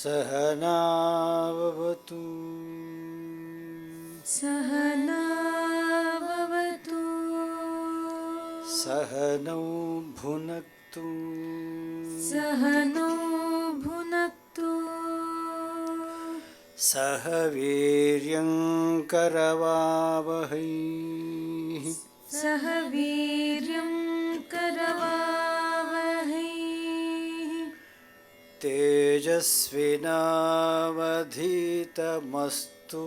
Sahana vavatu Sahana vavatu Sahanau bhunaktu Sahano bhunaktu Sahaviryam karavavahai Sahaviryam karavavahai Tejasvinavadhitamastu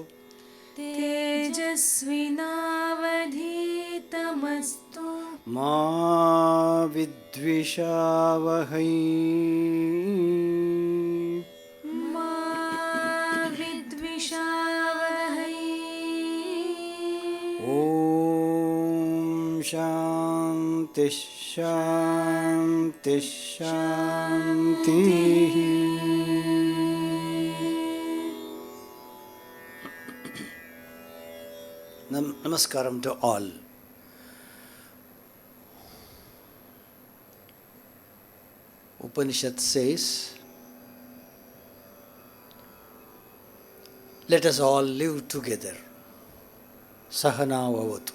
Tejasvinavadhitamastu Ma vidvishavahai Ma vidvishavahai Om Shanti Shanti Shanti. Namaskaram to all. Upanishad says, let us all live together. Sahana vavatu.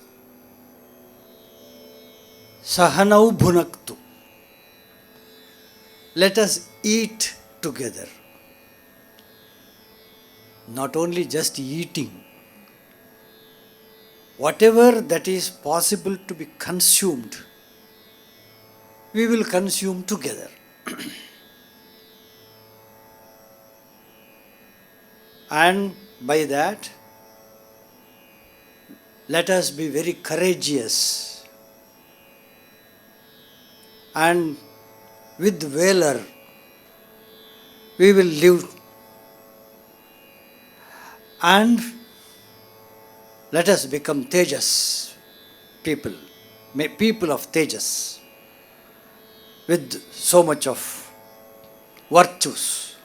Sahanau bhunaktu. Let us eat together. Not only just eating. Whatever that is possible to be consumed, we will consume together. And by that, let us be very courageous and with valor we will live, and let us become Tejas people, people of Tejas, with so much of virtues.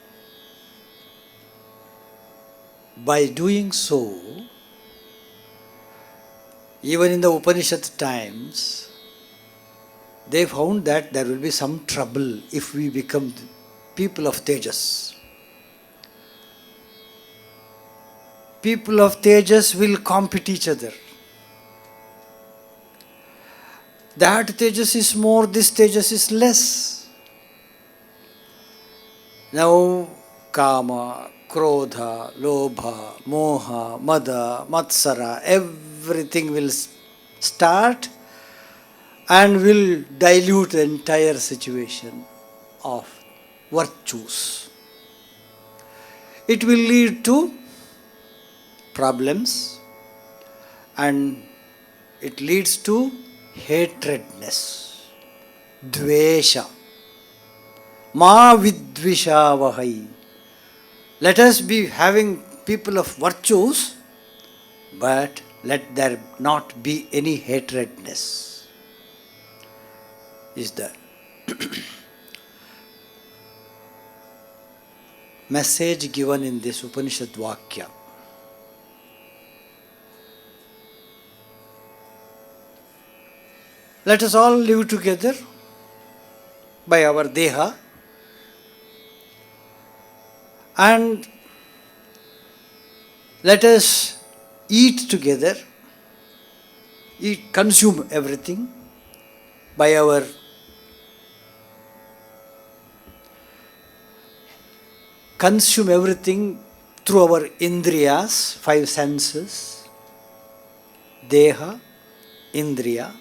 By doing so, even in the Upanishad times, they found that there will be some trouble if we become people of Tejas. People of Tejas will compete each other. That Tejas is more, this Tejas is less. Now, Kama, Krodha, Lobha, Moha, Mada, Matsara, everything will start and will dilute the entire situation of virtues. It will lead to problems and it leads to hatredness, dvesha. Ma vidvishavahai. Let us be having people of virtues, but let there not be any hatredness. Is the message given in this Upanishad Vakya. Let us all live together by our deha and let us eat together, consume everything by our consume everything through our indriyas, 5 senses, deha, indriya.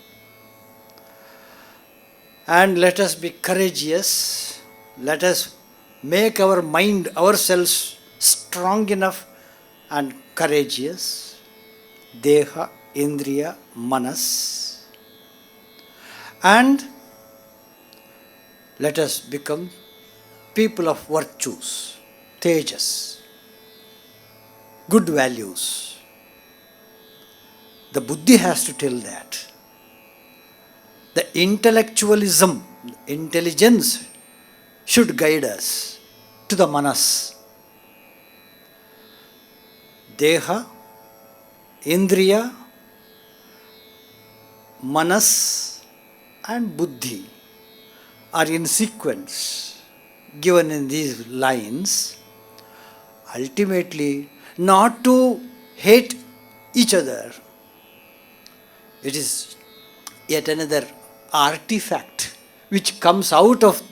And let us be courageous. Let us make our mind, ourselves strong enough and courageous. Deha, Indriya, Manas. And let us become people of virtues, Tejas, good values. The Buddhi has to tell that. The intellectualism, intelligence should guide us to the Manas. Deha, Indriya, Manas and Buddhi are in sequence given in these lines ultimately not to hate each other. It is yet another artifact which comes out of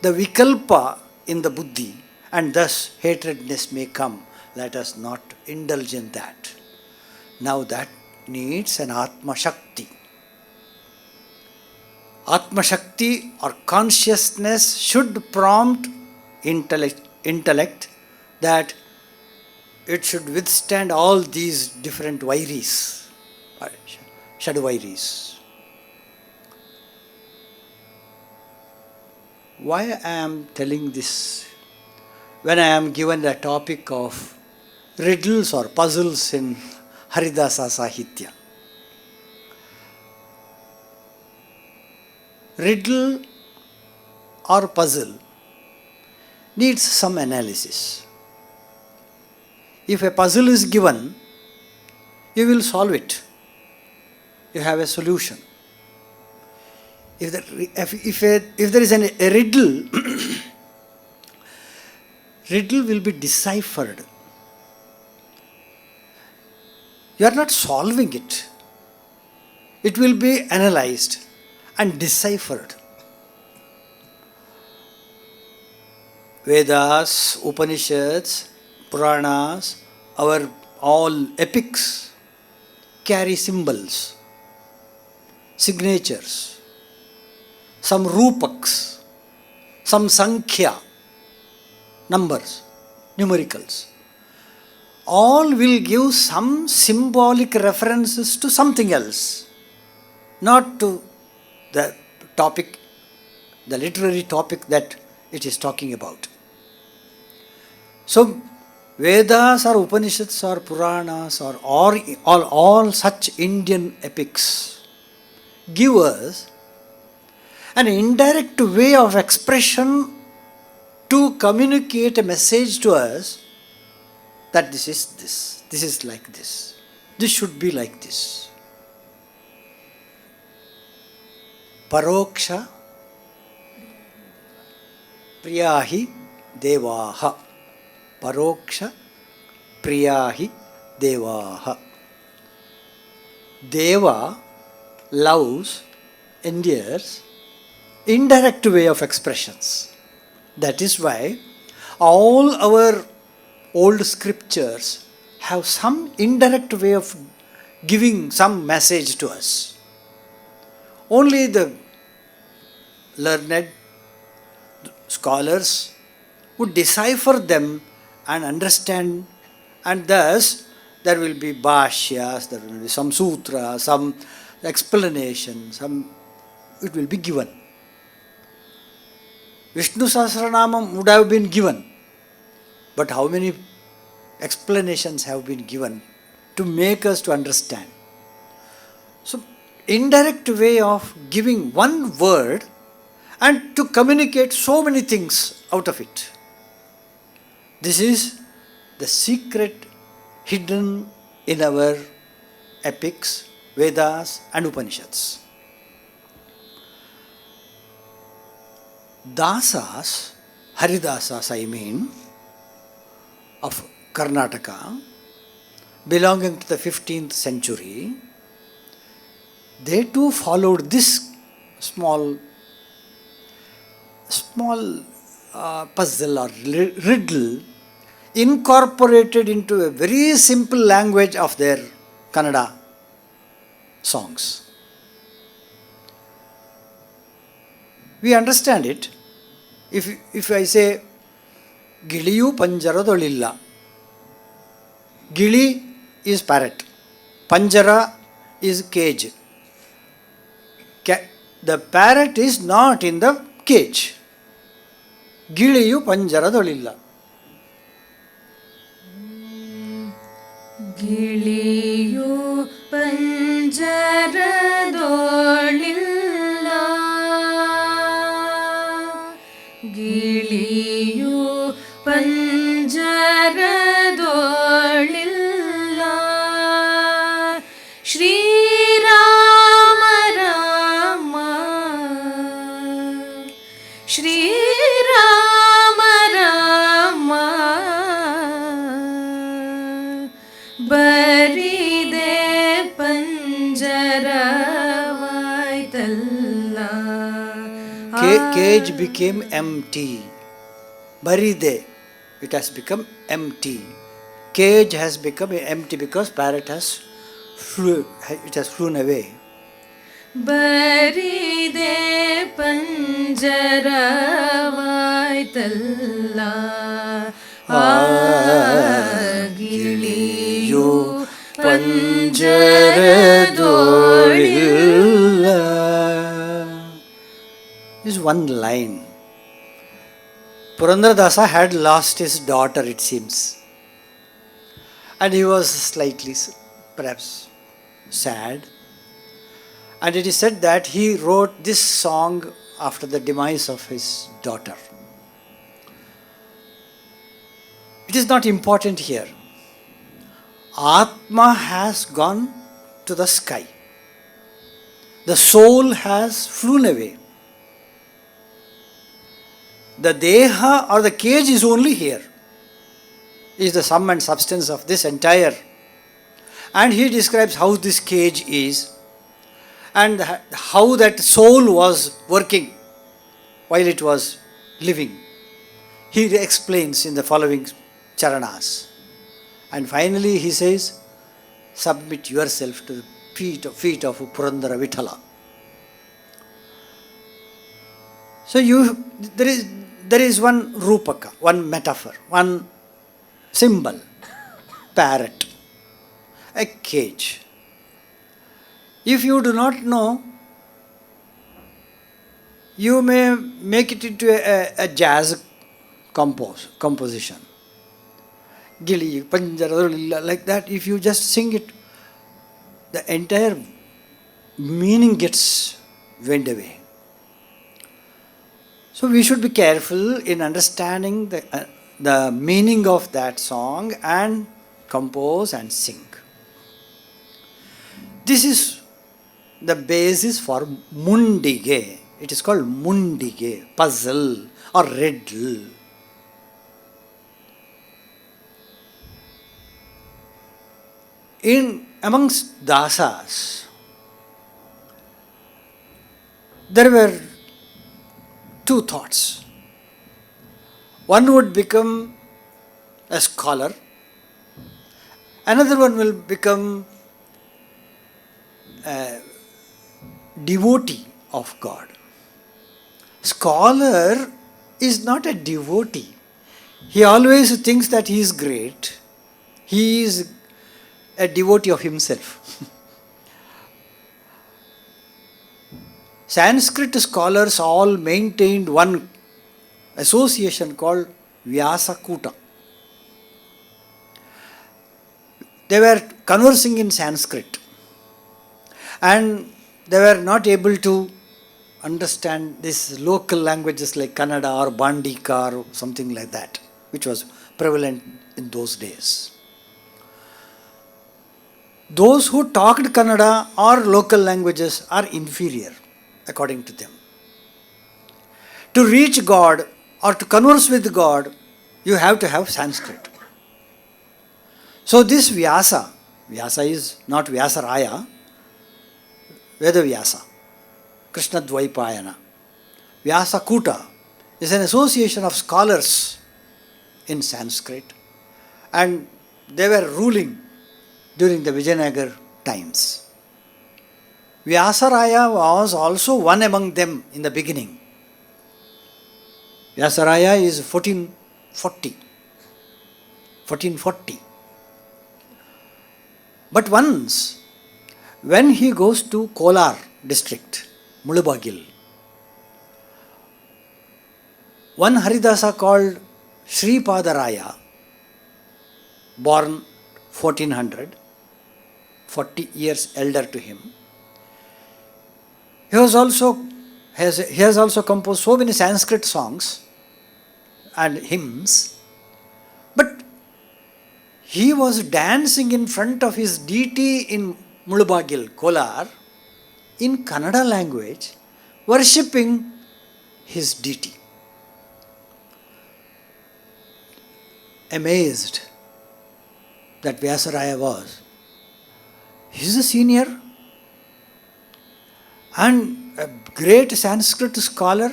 the vikalpa in the buddhi, and thus hatredness may come. Let us not indulge in that. Now that needs an Atma Shakti. Atma Shakti or consciousness should prompt intellect that it should withstand all these different vairis, shadvairis. Why I am telling this? When I am given the topic of riddles or puzzles in Haridasa sahitya. Riddle or puzzle needs some analysis. If a puzzle is given, you will solve it. You have a solution. If there is a riddle, riddle will be deciphered. You are not solving it. It will be analyzed and deciphered. Vedas, Upanishads, Puranas, our all epics carry symbols, signatures, some rupaks, some sankhya, numbers, numericals. All will give some symbolic references to something else, not to the topic, the literary topic that it is talking about. So, Vedas or Upanishads or Puranas or all such Indian epics give us an indirect way of expression to communicate a message to us that this is like this, this should be like this. Paroksha priyahi devaha. Paroksha priyahi devaha. Deva loves, endears, indirect way of expressions. That is why all our old scriptures have some indirect way of giving some message to us. Only the learned scholars would decipher them and understand, and thus there will be bhashyas, there will be some sutra, some explanation, it will be given. Vishnu Sahasranamam would have been given, but how many explanations have been given to make us to understand? So, indirect way of giving one word and to communicate so many things out of it. This is the secret hidden in our epics, Vedas and Upanishads. Dasas, Haridasas I mean, of Karnataka, belonging to the 15th century, they too followed this small puzzle or riddle incorporated into a very simple language of their Kannada songs. We understand it if I say Giliyu Panjaradolilla. Gili is parrot, Panjara is cage. The parrot is not in the cage. Giliyu Panjaradolilla. Giliyu Panjaradolilla. Giliyu Panjaradolilla. Shri Rama Rama. Shri Rama Rama. Cage became empty. Baride, it has become empty. Cage has become empty because parrot has flown away. Baride panjaravai talla giliyu panjaradorilla. This is one line. Purandaradasa had lost his daughter, it seems. And he was slightly, perhaps, sad. And it is said that he wrote this song after the demise of his daughter. It is not important here. Atma has gone to the sky. The soul has flown away. The deha or the cage is only here. Is the sum and substance of this entire. And he describes how this cage is and how that soul was working while it was living. He explains in the following charanas. And finally he says, submit yourself to the feet of Purandara Vithala. So there is one rupaka, one metaphor, one symbol, parrot, a cage. If you do not know, you may make it into a jazz composition. Gili, Panjara, like that. If you just sing it, the entire meaning gets went away. So we should be careful in understanding the meaning of that song and compose and sing. This is the basis for mundige. It is called mundige, puzzle or riddle. Amongst dasas, there were two thoughts. One would become a scholar, another one will become a devotee of God. Scholar is not a devotee. He always thinks that he is great. He is a devotee of himself. Sanskrit scholars all maintained one association called Vyasakuta. They were conversing in Sanskrit and they were not able to understand these local languages like Kannada or Bandika or something like that, which was prevalent in those days. Those who talked Kannada or local languages are inferior, according to them. To reach God or to converse with God, you have to have Sanskrit. So this Vyasa is not Vyasaraya, Veda Vyasa, Krishna Dvaipayana. Vyasakuta is an association of scholars in Sanskrit and they were ruling during the Vijayanagar times. Vyasaraya was also one among them in the beginning. Vyasaraya is 1440. But once, when he goes to Kolar district, Mulubagil, one Haridasa called Sri Padaraya, born 1400, 40 years elder to him, he has also composed so many Sanskrit songs and hymns, but he was dancing in front of his deity in Mulubagil, Kolar, in Kannada language, worshipping his deity. Amazed that Vyasaraya was. He is a senior, And a great Sanskrit scholar,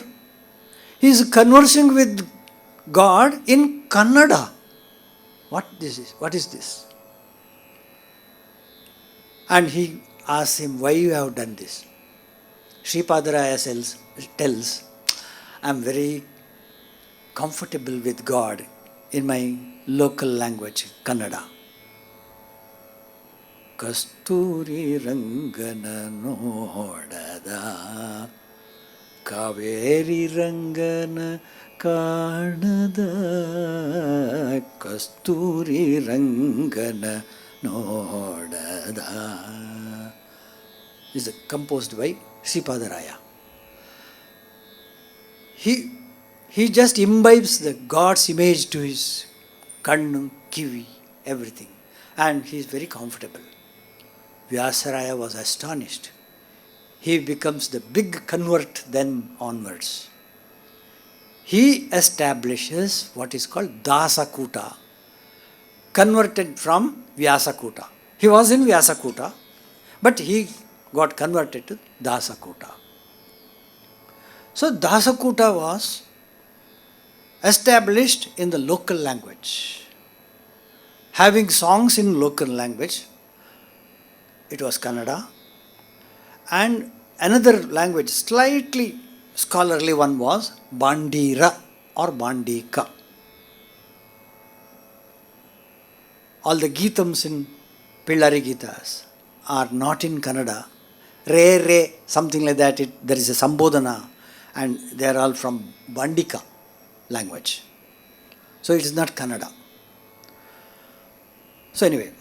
he is conversing with God in Kannada. What is this? And he asks him, why you have done this? Sripadaraya tells, I am very comfortable with God in my local language, Kannada. Kasturi Rangana Nodada Kaveri Rangana Karnada Kasturi Rangana Nodada. This is composed by Sripadaraya. He just imbibes the God's image to his kannu, kivi, everything. And he is very comfortable. Vyasaraya was astonished. He becomes the big convert then onwards. He establishes what is called Dasakuta, converted from Vyasakuta. He was in Vyasakuta, but he got converted to Dasakuta. So Dasakuta was established in the local language. Having songs in local language, it was Kannada. And another language, slightly scholarly one, was Bandira or Bandika. All the Geetams in Pillari Gitas are not in Kannada. Re, something like that, there is a Sambodhana, and they are all from Bandika language. So it is not Kannada. So anyway,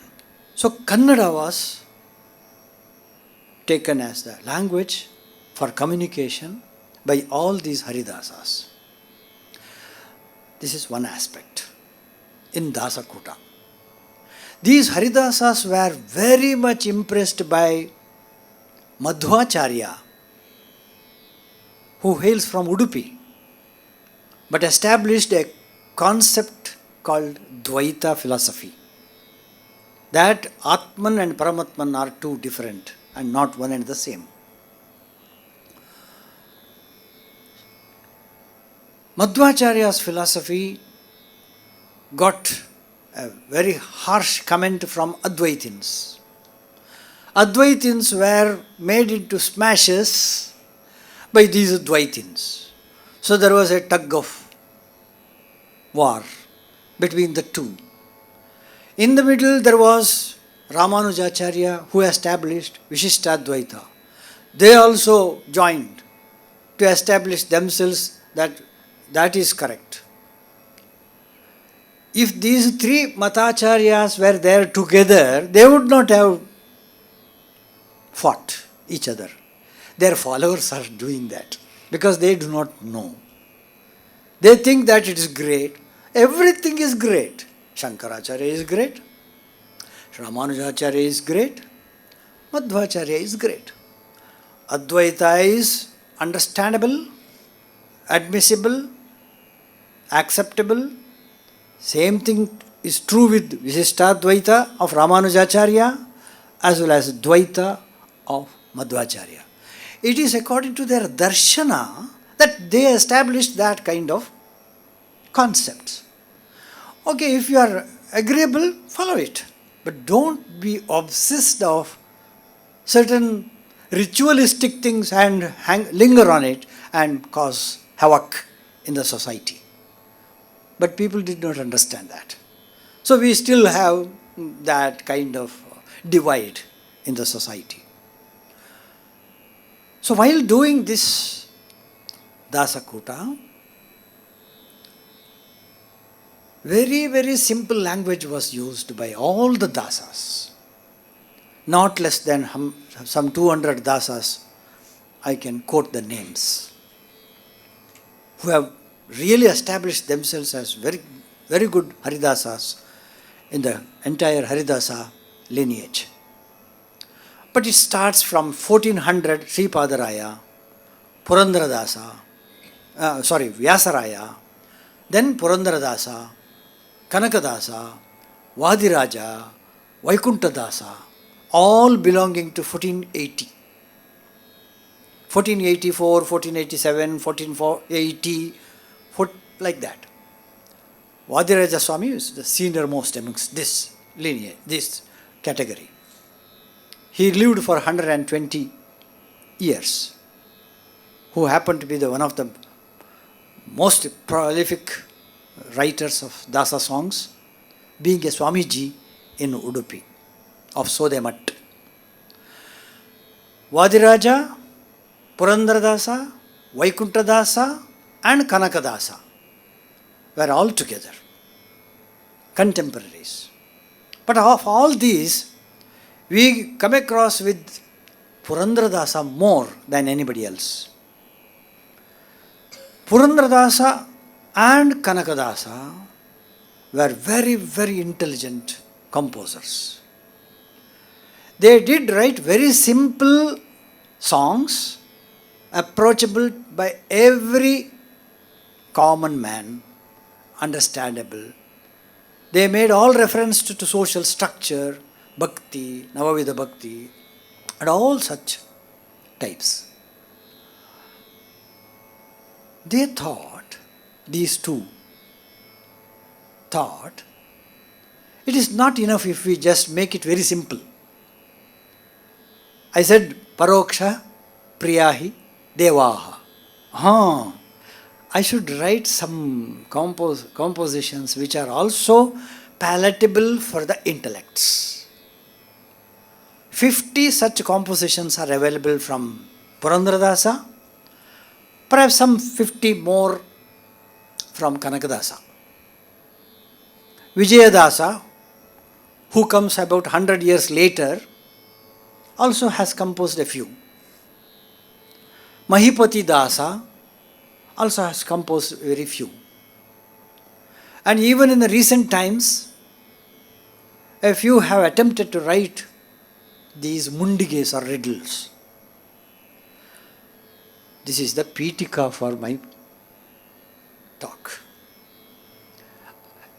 so Kannada was taken as the language for communication by all these Haridasas. This is one aspect in Dasakuta. These Haridasas were very much impressed by Madhvacharya, who hails from Udupi, but established a concept called Dwaita philosophy. That Atman and Paramatman are two different and not one and the same. Madhvacharya's philosophy got a very harsh comment from Advaitins. Advaitins were made into smashes by these Dvaitins. So there was a tug of war between the two. In the middle there was Ramanujacharya, who established Vishishtadvaita. They also joined to establish themselves that is correct. If these three Matacharyas were there together, they would not have fought each other. Their followers are doing that because they do not know. They think that it is great. Everything is great. Shankaracharya is great. Ramanujacharya is great. Madhvacharya is great. Advaita is understandable, admissible, acceptable. Same thing is true with Vishishtadvaita of Ramanujacharya as well as Dvaita of Madhvacharya. It is according to their darshana that they established that kind of concepts. Okay, if you are agreeable, follow it. But don't be obsessed of certain ritualistic things and linger on it and cause havoc in the society. But people did not understand that. So we still have that kind of divide in the society. So while doing this Dasakuta, very, very simple language was used by all the dasas. Not less than some 200 dasas, I can quote the names, who have really established themselves as very, very good Haridasas in the entire Haridasa lineage. But it starts from 1400 Sripadaraya, Purandaradasa, Vyasaraya, then Purandaradasa, Kanakadasa, Vadiraja, Vaikuntadasa, all belonging to 1480. 1484, 1487, 1480, like that. Vadiraja Swami is the senior most amongst this lineage, this category. He lived for 120 years, who happened to be one of the most prolific writers of Dasa songs, being a Swamiji in Udupi of Sodemat. Vadiraja, Purandaradasa, Vaikuntadasa and Kanakadasa were all together, contemporaries. But of all these, we come across with Purandaradasa more than anybody else. Purandaradasa and Kanakadasa were very, very intelligent composers. They did write very simple songs, approachable by every common man, understandable. They made all reference to social structure, bhakti, Navavidha bhakti, and all such types. They thought, these two thought, it is not enough if we just make it very simple. I said, paroksha priyahi devaha. I should write some compositions which are also palatable for the intellects. 50 such compositions are available from Purandaradasa, perhaps some 50 more from Kanakadasa. Vijayadasa, who comes about 100 years later, also has composed a few. Mahipati Dasa also has composed very few. And even in the recent times, a few have attempted to write these mundiges or riddles. This is the Pitika for my talk.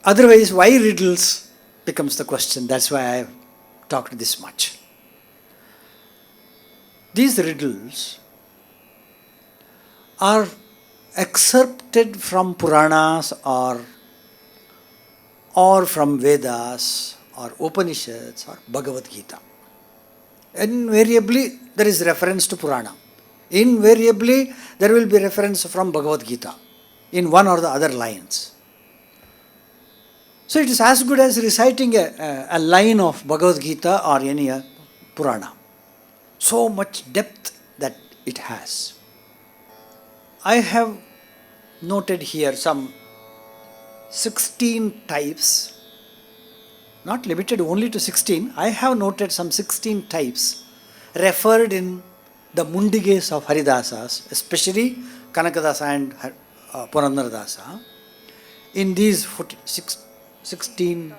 Otherwise, why riddles becomes the question. That's why I have talked this much. These riddles are excerpted from Puranas or from Vedas or Upanishads or Bhagavad Gita. Invariably, there is reference to Purana. Invariably, there will be reference from Bhagavad Gita in one or the other lines. So it is as good as reciting a line of Bhagavad Gita or any Purana. So much depth that it has. I have noted here some 16 types, not limited only to 16. I have noted some 16 types referred in the mundiges of Haridasas, especially Kanakadasa and Purandaradasa, in these 16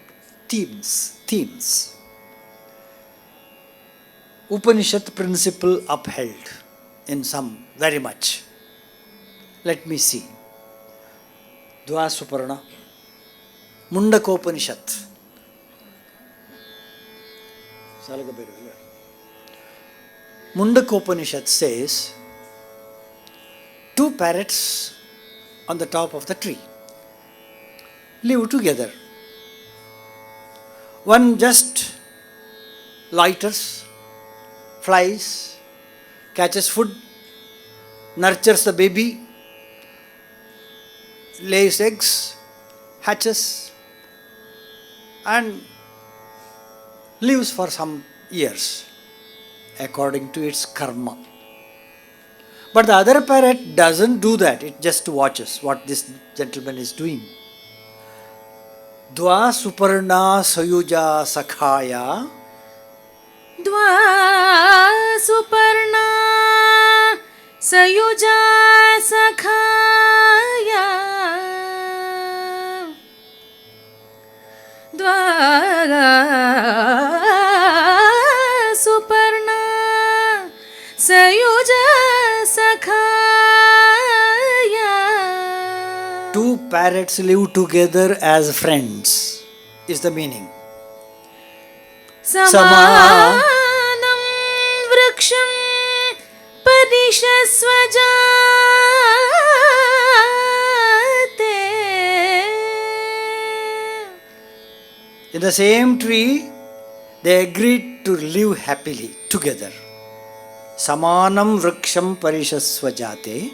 themes. Upanishad principle upheld in some very much. Let me see. Dvasuparna, Mundakopanishad. Mundakopanishad says, 2 parrots on the top of the tree live together. One just loiters, flies, catches food, nurtures the baby, lays eggs, hatches, and lives for some years according to its karma. But the other parrot doesn't do that. It just watches what this gentleman is doing. Dva suparna sayuja sakhaya. Dva suparna sayuja sakhaya. Dva suparna sayuja sakhaya. 2 parrots live together as friends, is the meaning. Samanam vriksham padishayati In the same tree, they agreed to live happily together. Samanam vriksham parishasvajate.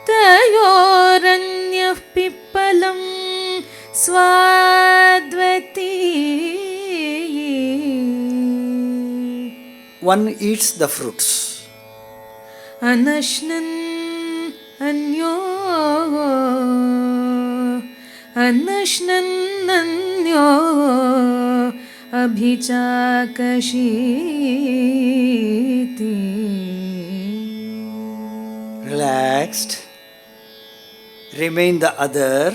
Tayoranyah pippalam swadvati. One eats the fruits. Anashnan anyo abhichakashiti. Relaxed. Remain the other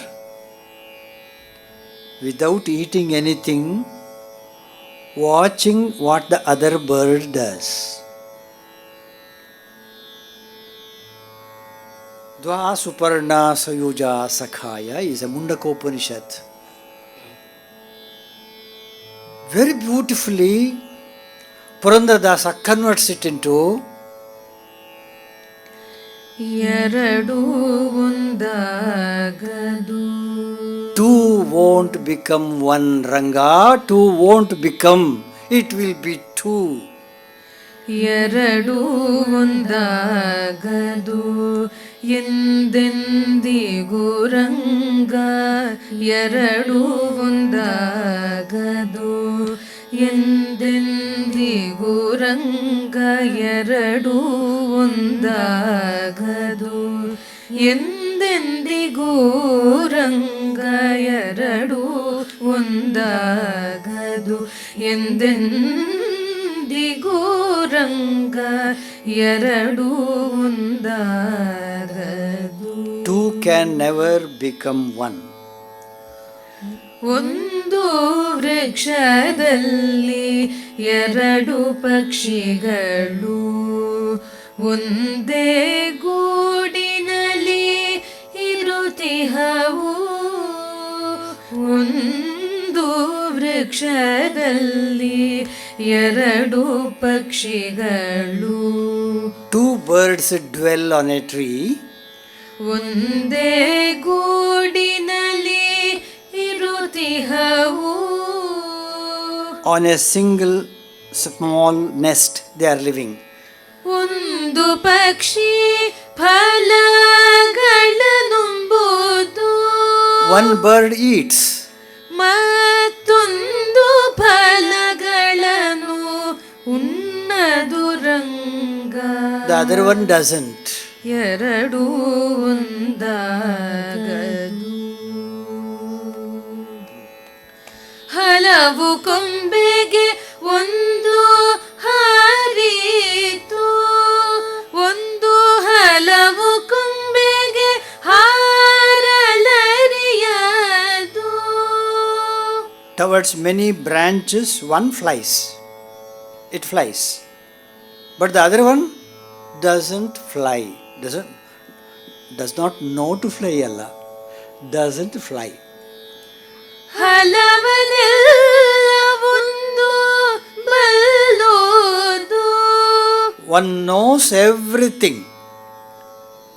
without eating anything, watching what the other bird does. Dvasuparna sayuja sakhaya is a Mundakopanishad. Very beautifully, Purandaradasa converts it into Yaradu undagadu. two won't become one, Ranga, two won't become, it will be two. Yaradu undagadu ಎಂದೆಂದಿಗೂ ರಂಗ ಎರಡು ಒಂದಾಗದು ಎಂದೆಂದಿಗೂ ರಂಗ ಎರಡು ಒಂದಾಗದು ಎಂದೆಂದಿಗೂ ರಂಗ ಎರಡು ಒಂದಾಗದು ಎಂದೆಂದಿಗೂ ರಂಗ ಎರಡು ಒಂದಾಗದು. Two can never become one. ಒಂದು ವೃಕ್ಷದಲ್ಲಿ ಎರಡು ಪಕ್ಷಿಗಳು ಒಂದೇ ಗೂಡಿನಲ್ಲಿ ಇರುತ್ತಿಹವು. ಒಂದು ವೃಕ್ಷದಲ್ಲಿ ಎರಡು ಪಕ್ಷಿಗಳು. Two birds dwell on a tree. ಒಂದೇ ಗೂಡಿನಲ್ಲಿ ಇರುತ್ತಿಹವು. On a single small nest they are living. ಒಂದು ಪಕ್ಷಿ ಫಲಗಳನ್ನುಂಬುದು. One bird eats. ಮತ್ತೊಂದು ಫಲಗಳನ್ನು ಉಣ್ಣದು ರಂಗ. The other one doesn't. ಎರಡು ಒಂದಾಗದು. ಹಲವು ಕೊಂಬೆಗೆ ಒಂದು ಹಾರಿತು. ಒಂದು ಹಲವು ಕೊಂಬೆಗೆ ಹಾರಲರಿಯದು. Towards many branches one flies. It flies. But the other one doesn't fly. Does not know to fly, Allah. Doesn't fly. ಹಲವನೆಲ್ಲ ಒಂದು ಬಲ್ಲೋದು. One knows everything.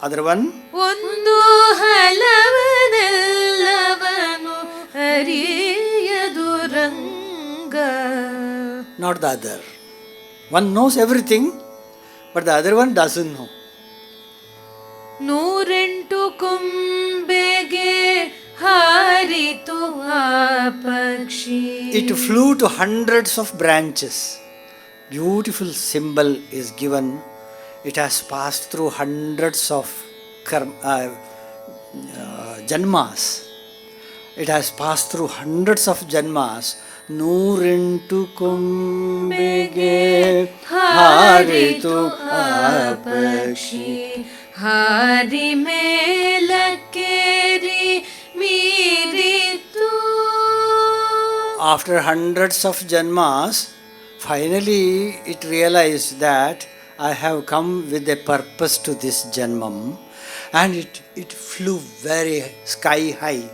Other one? ಒಂದು ಹಲವನೆಲ್ಲವನು ಅರಿಯದು ರಂಗ. Not the other. One knows everything, but the other one doesn't know. ನೂರೆಂಟು ಕೊಂಬೆಗೆ ಹಾರಿತು ಆ ಪಕ್ಷಿ. It flew to hundreds of branches. Beautiful symbol is given. It has passed through hundreds of janmas. It has passed through hundreds of janmas. ನೂರೆಂಟು ಕೊಂಬೆಗೆ ಹಾರಿತು ಆ ಪಕ್ಷಿ. ಹಾರಿ ಮೇಲಕ್ಕೇರಿ ಮೀರಿತು. After hundreds of janmas, finally it realized that I have come with a purpose to this janmam, and it flew very sky high.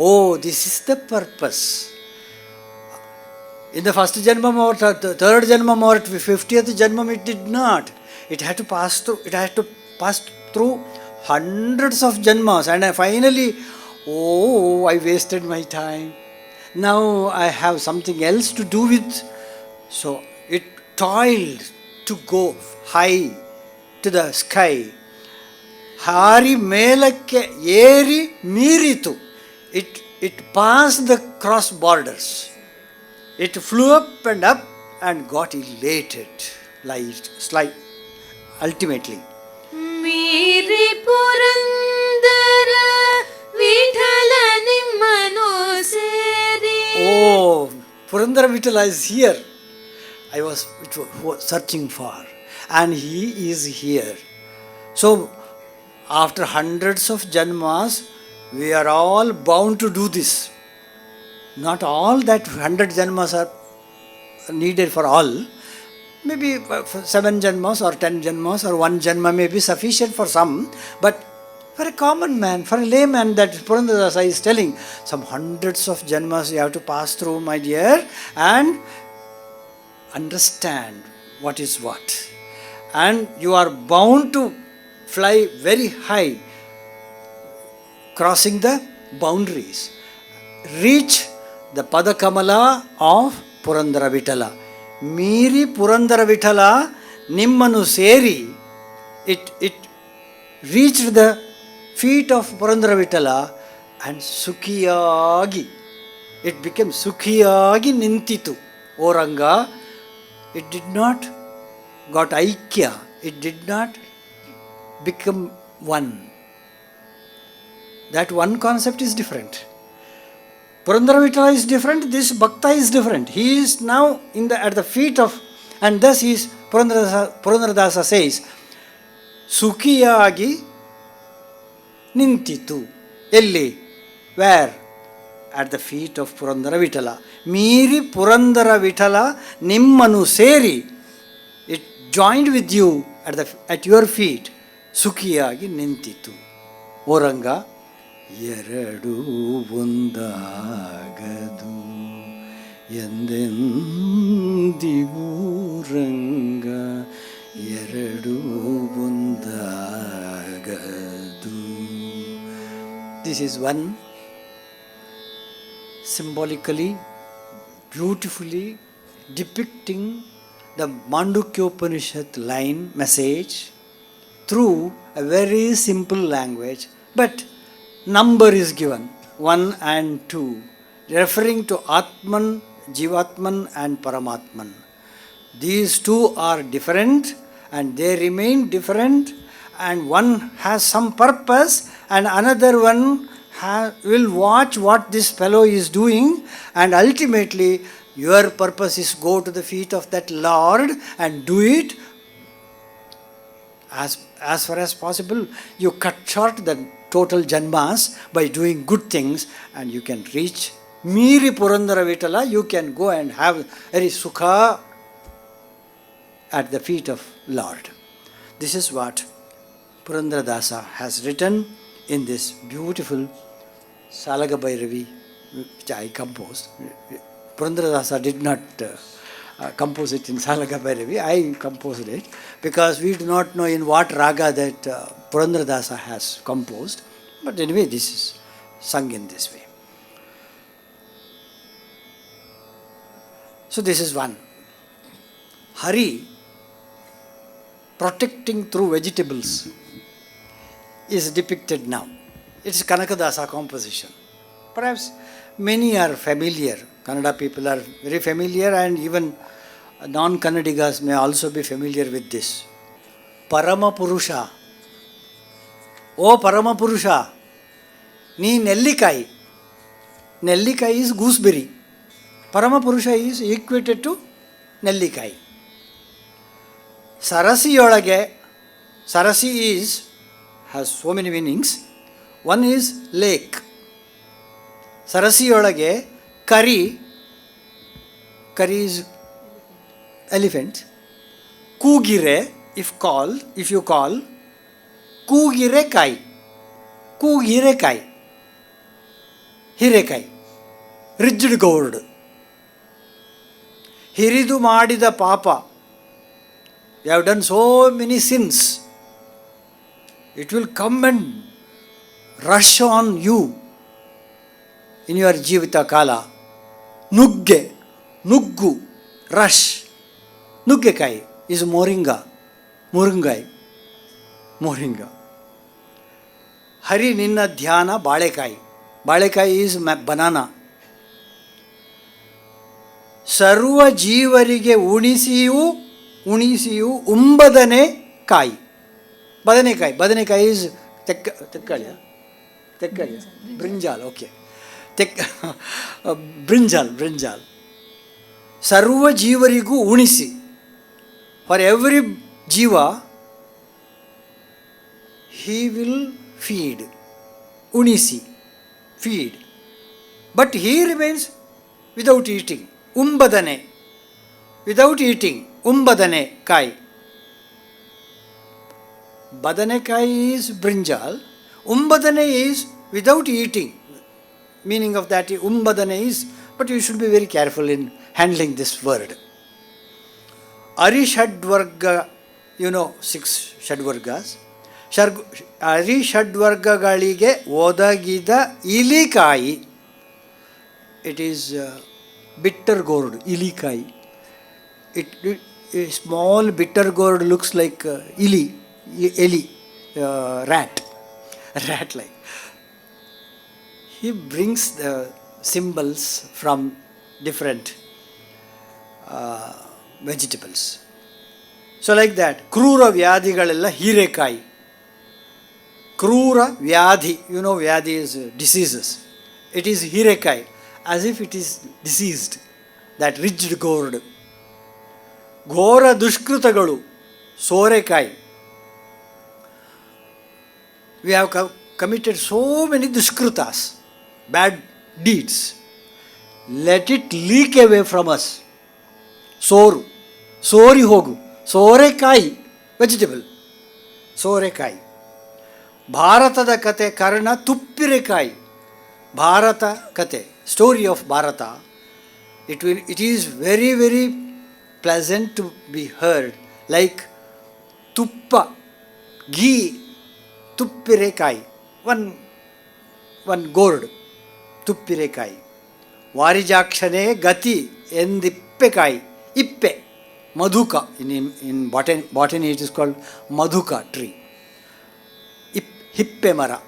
Oh, this is the purpose. In the first janmam or third janmam or 50th janmam it did not. It had to pass through hundreds of janmas, and I finally, I wasted my time. Now I have something else to do with. So it toiled to go high to the sky. Hari melakke eri miritu. It passed the cross borders. It flew up and got elated, ultimately. Miri purandara vithala nimmanu seri. Oh, Purandara Vithala is here. I was searching for, and he is here. So, after hundreds of janmas, we are all bound to do this. Not all that 100 janmas are needed for all. Maybe 7 janmas or 10 janmas or 1 janma may be sufficient for some. But for a common man, for a layman, that Purandara is telling, some hundreds of janmas you have to pass through, my dear, and understand what is what. And you are bound to fly very high, crossing the boundaries. Reach the Padakamala of Purandara Vithala. Miri Purandara Vithala nimmanu seri. It reached the feet of Purandara Vithala and Sukhiyagi. It became Sukhiyagi Nintitu. Oranga, it did not got Aikya. It did not become one. That one concept is different. Purandara Vithala is different, this Bhakta is different. He is now at the feet of, and thus Purandara Dasa says, Sukhiyagi Nintitu. Elli? Where? At the feet of Purandara Vithala. Miri Purandara Vithala nimmanu seri. It joined with you at your feet. Sukhiyagi Nintitu. Oranga. Yeradu ಒಂದಾಗದು ಎಂದೆಂದಿಗೂ ರಂಗ ಎರಡು ಒಂದಾಗದು. This is one symbolically, beautifully depicting the Mandukyopanishad line message through a very simple language, but number is given 1 and 2, referring to Atman, Jivatman and Paramatman. These two are different and they remain different, and one has some purpose and another one will watch what this fellow is doing, and ultimately your purpose is go to the feet of that Lord and do it as far as possible. You cut short the total janmas by doing good things, and you can reach Miri Purandara Vithala. You can go and have very sukha at the feet of Lord. This is what Purandara Dasa has written in this beautiful Salaga Bhairavi, which I composed. Purandara Dasa did not compose it in Salaga Bhairavi. I composed it because we do not know in what raga that Purandara Dasa has composed. But anyway, this is sung in this way. So this is one. Hari protecting through vegetables is depicted now. It's Kanakadasa composition. Perhaps many are familiar. Kannada people are very familiar, and even non-Kannadigas may also be familiar with this. Parama Purusha. Oh Parama Purusha, nee Nellikai. Nellikai is gooseberry. Parama Purusha is equated to Nellikai. Sarasi yolage, Sarasi has so many meanings. One is lake. Sarasi yolage, Kari is elephant. Kugire, if you call, Kugirekai. Kugirekai. Hirekai. Rigid gourd. Hiridu madida papa. You have done so many sins. It will come and rush on you in your jivita kala. Nugge, nuggu, rush. Nuggekai is moringa, muringai, moringa. Hari ninna dhyana balekai. Balekai is banana. Sarva jeevarige unisiyu umbadane kai. Badanekai is tekkalya. Brinjal, okay. Brinjal. Sarva jeevarigu unisi. For every jiva, he will feed. Unisi, feed. But he remains without eating. Umbadane, without eating. Umbadane kai. Badane kai is brinjal. Umbadane is without eating. Meaning of that umbadane is, but you should be very careful in handling this word. Arishadvarga, 6 Shadvargas. Arishadvargaಗಳಿಗೆ ಒದಗಿದ ಇಲಿಕಾಯಿ. It is bitter gourd, ilikai. A small bitter gourd looks like eli, rat like. He brings the symbols from different vegetables. So like that, krura vyadhigalella hirekai. Krura vyadhi, vyadhi is diseases. It is hirekai, as if it is diseased, that ridged gourd. Ghora dushkrutagalu, sorekai. We have committed so many dushkrutas, bad deeds. Let it leak away from us. Soru, sori hogu, sorekai, vegetable, sorekai. Bharatada kate karna tuppirekai. Bharata kate, story of Bharata. It is very, very pleasant to be heard, like tuppa, ghee, tuppirekai, one gourd, tuppirekai. Varijakshane gati endippekai, ippe, madhuka. In botany it is called madhuka tree. Hippe mara,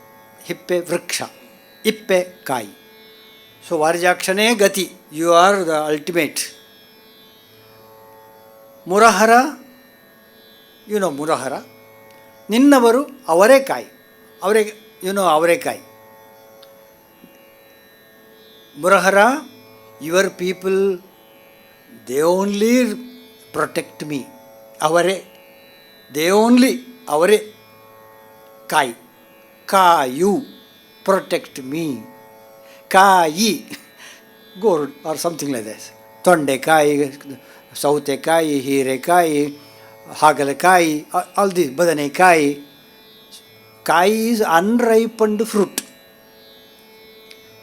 hippe vriksha, ippe kai. So varijakshane gati, you are the ultimate. Murahara, Murahara. Ninnavaru, avarekai. Avarekai. Murahara, your people, they only protect me. Avare, they only, avare, kai. Kayu, protect me. Kai, gourd or something like this. Tonde kai, saute kai, hire kai, hagale kai, all these, badane kai. Kai is unripened fruit.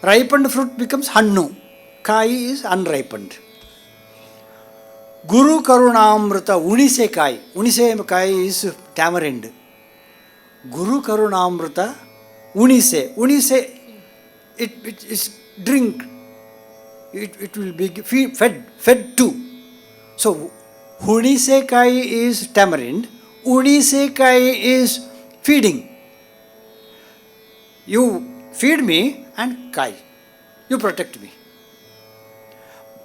Ripened fruit becomes hannu. Kai is unripened. Guru Karunamrita Unise kai. Unise kai is tamarind. Guru Karunamrita Unise. Unise, it is drink. It will be fed too. So, Unise kai is tamarind. Unise kai is feeding. You feed me and kai. You protect me.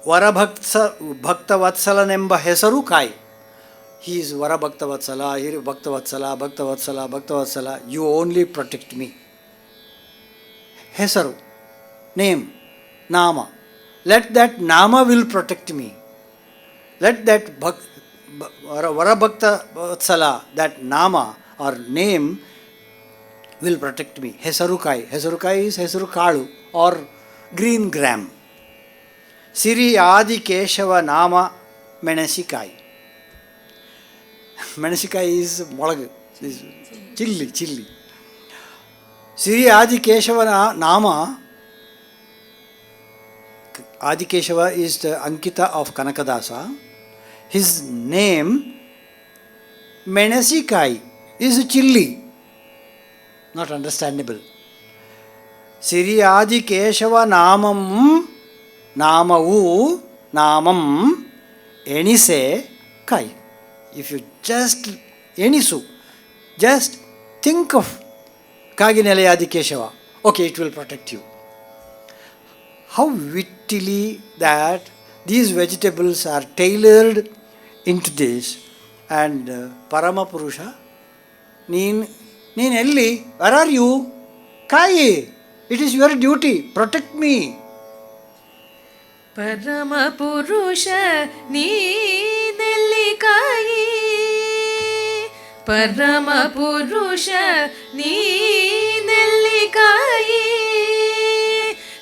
Varabhaktavatsalanemba hesaru kai. He is Varabhaktavatsala, he is Bhaktavatsala. You only protect me. Hesaru, name, nama. Let that nama will protect me. Let that Varabhaktavatsala, that nama or name will protect me. Hesarukai. Hesarukai is Hesarukalu or green gram. Siri Adi Keshava Nama Menasikai. Menasikai is molag, chilli. Siri Adi Keshava Nama. Adi Keshava is the Ankita of Kanakadasa. His name Menasikai is chilli. Not understandable. Siri Adi Keshava Namam Namavu Namam Enise Kai. If you just Enisu, just think of Kaginele Adi Keshava. Okay, it will protect you. How wittily that these vegetables are tailored into this. And Parama Purusha, Neen Elli, where are you? Kai, it is your duty, protect me. Parama Purusha, Neenelli Kai. Parama Purusha, Neenelli Kai.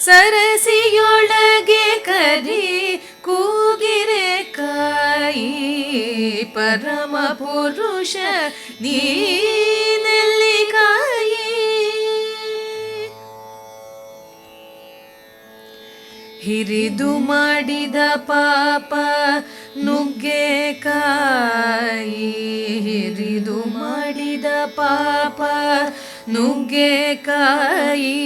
Sarasiyolage kari kugire kai. Parama Purusha, Neenelli Kai. Hiridu madida papa ನುಗ್ಗೆ ಕಾಯಿ. ಹಿರಿದು ಮಾಡಿದ ಪಾಪ ನುಗ್ಗೆಕಾಯಿ.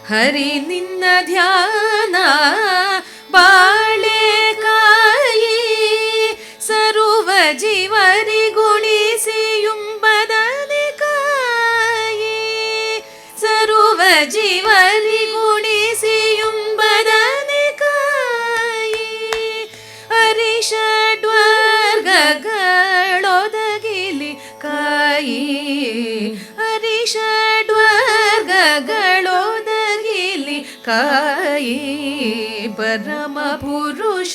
ಹರಿ ನಿನ್ನ ಧ್ಯಾನ ಬಾಳೆಕಾಯಿ. ಸರ್ವ ಜೀವರಿ ಗುಣಿಸಿಯುಂ ಬದನೆಕಾಯಿ. ಸರ್ವ ಜೀವರಿ ಗುಣಿಸಿಯುಂ ಬದನೆಕಾಯಿ. ಹರಿಷಡ್ವರ್ಗಗಳೊದಗಿಲಿ ಕಾಯಿ. ಹರಿಷಡ್ವರ್ಗಗಳೊದಗಿಲಿ ಕಾಯಿ. ಪರಮ ಪುರುಷ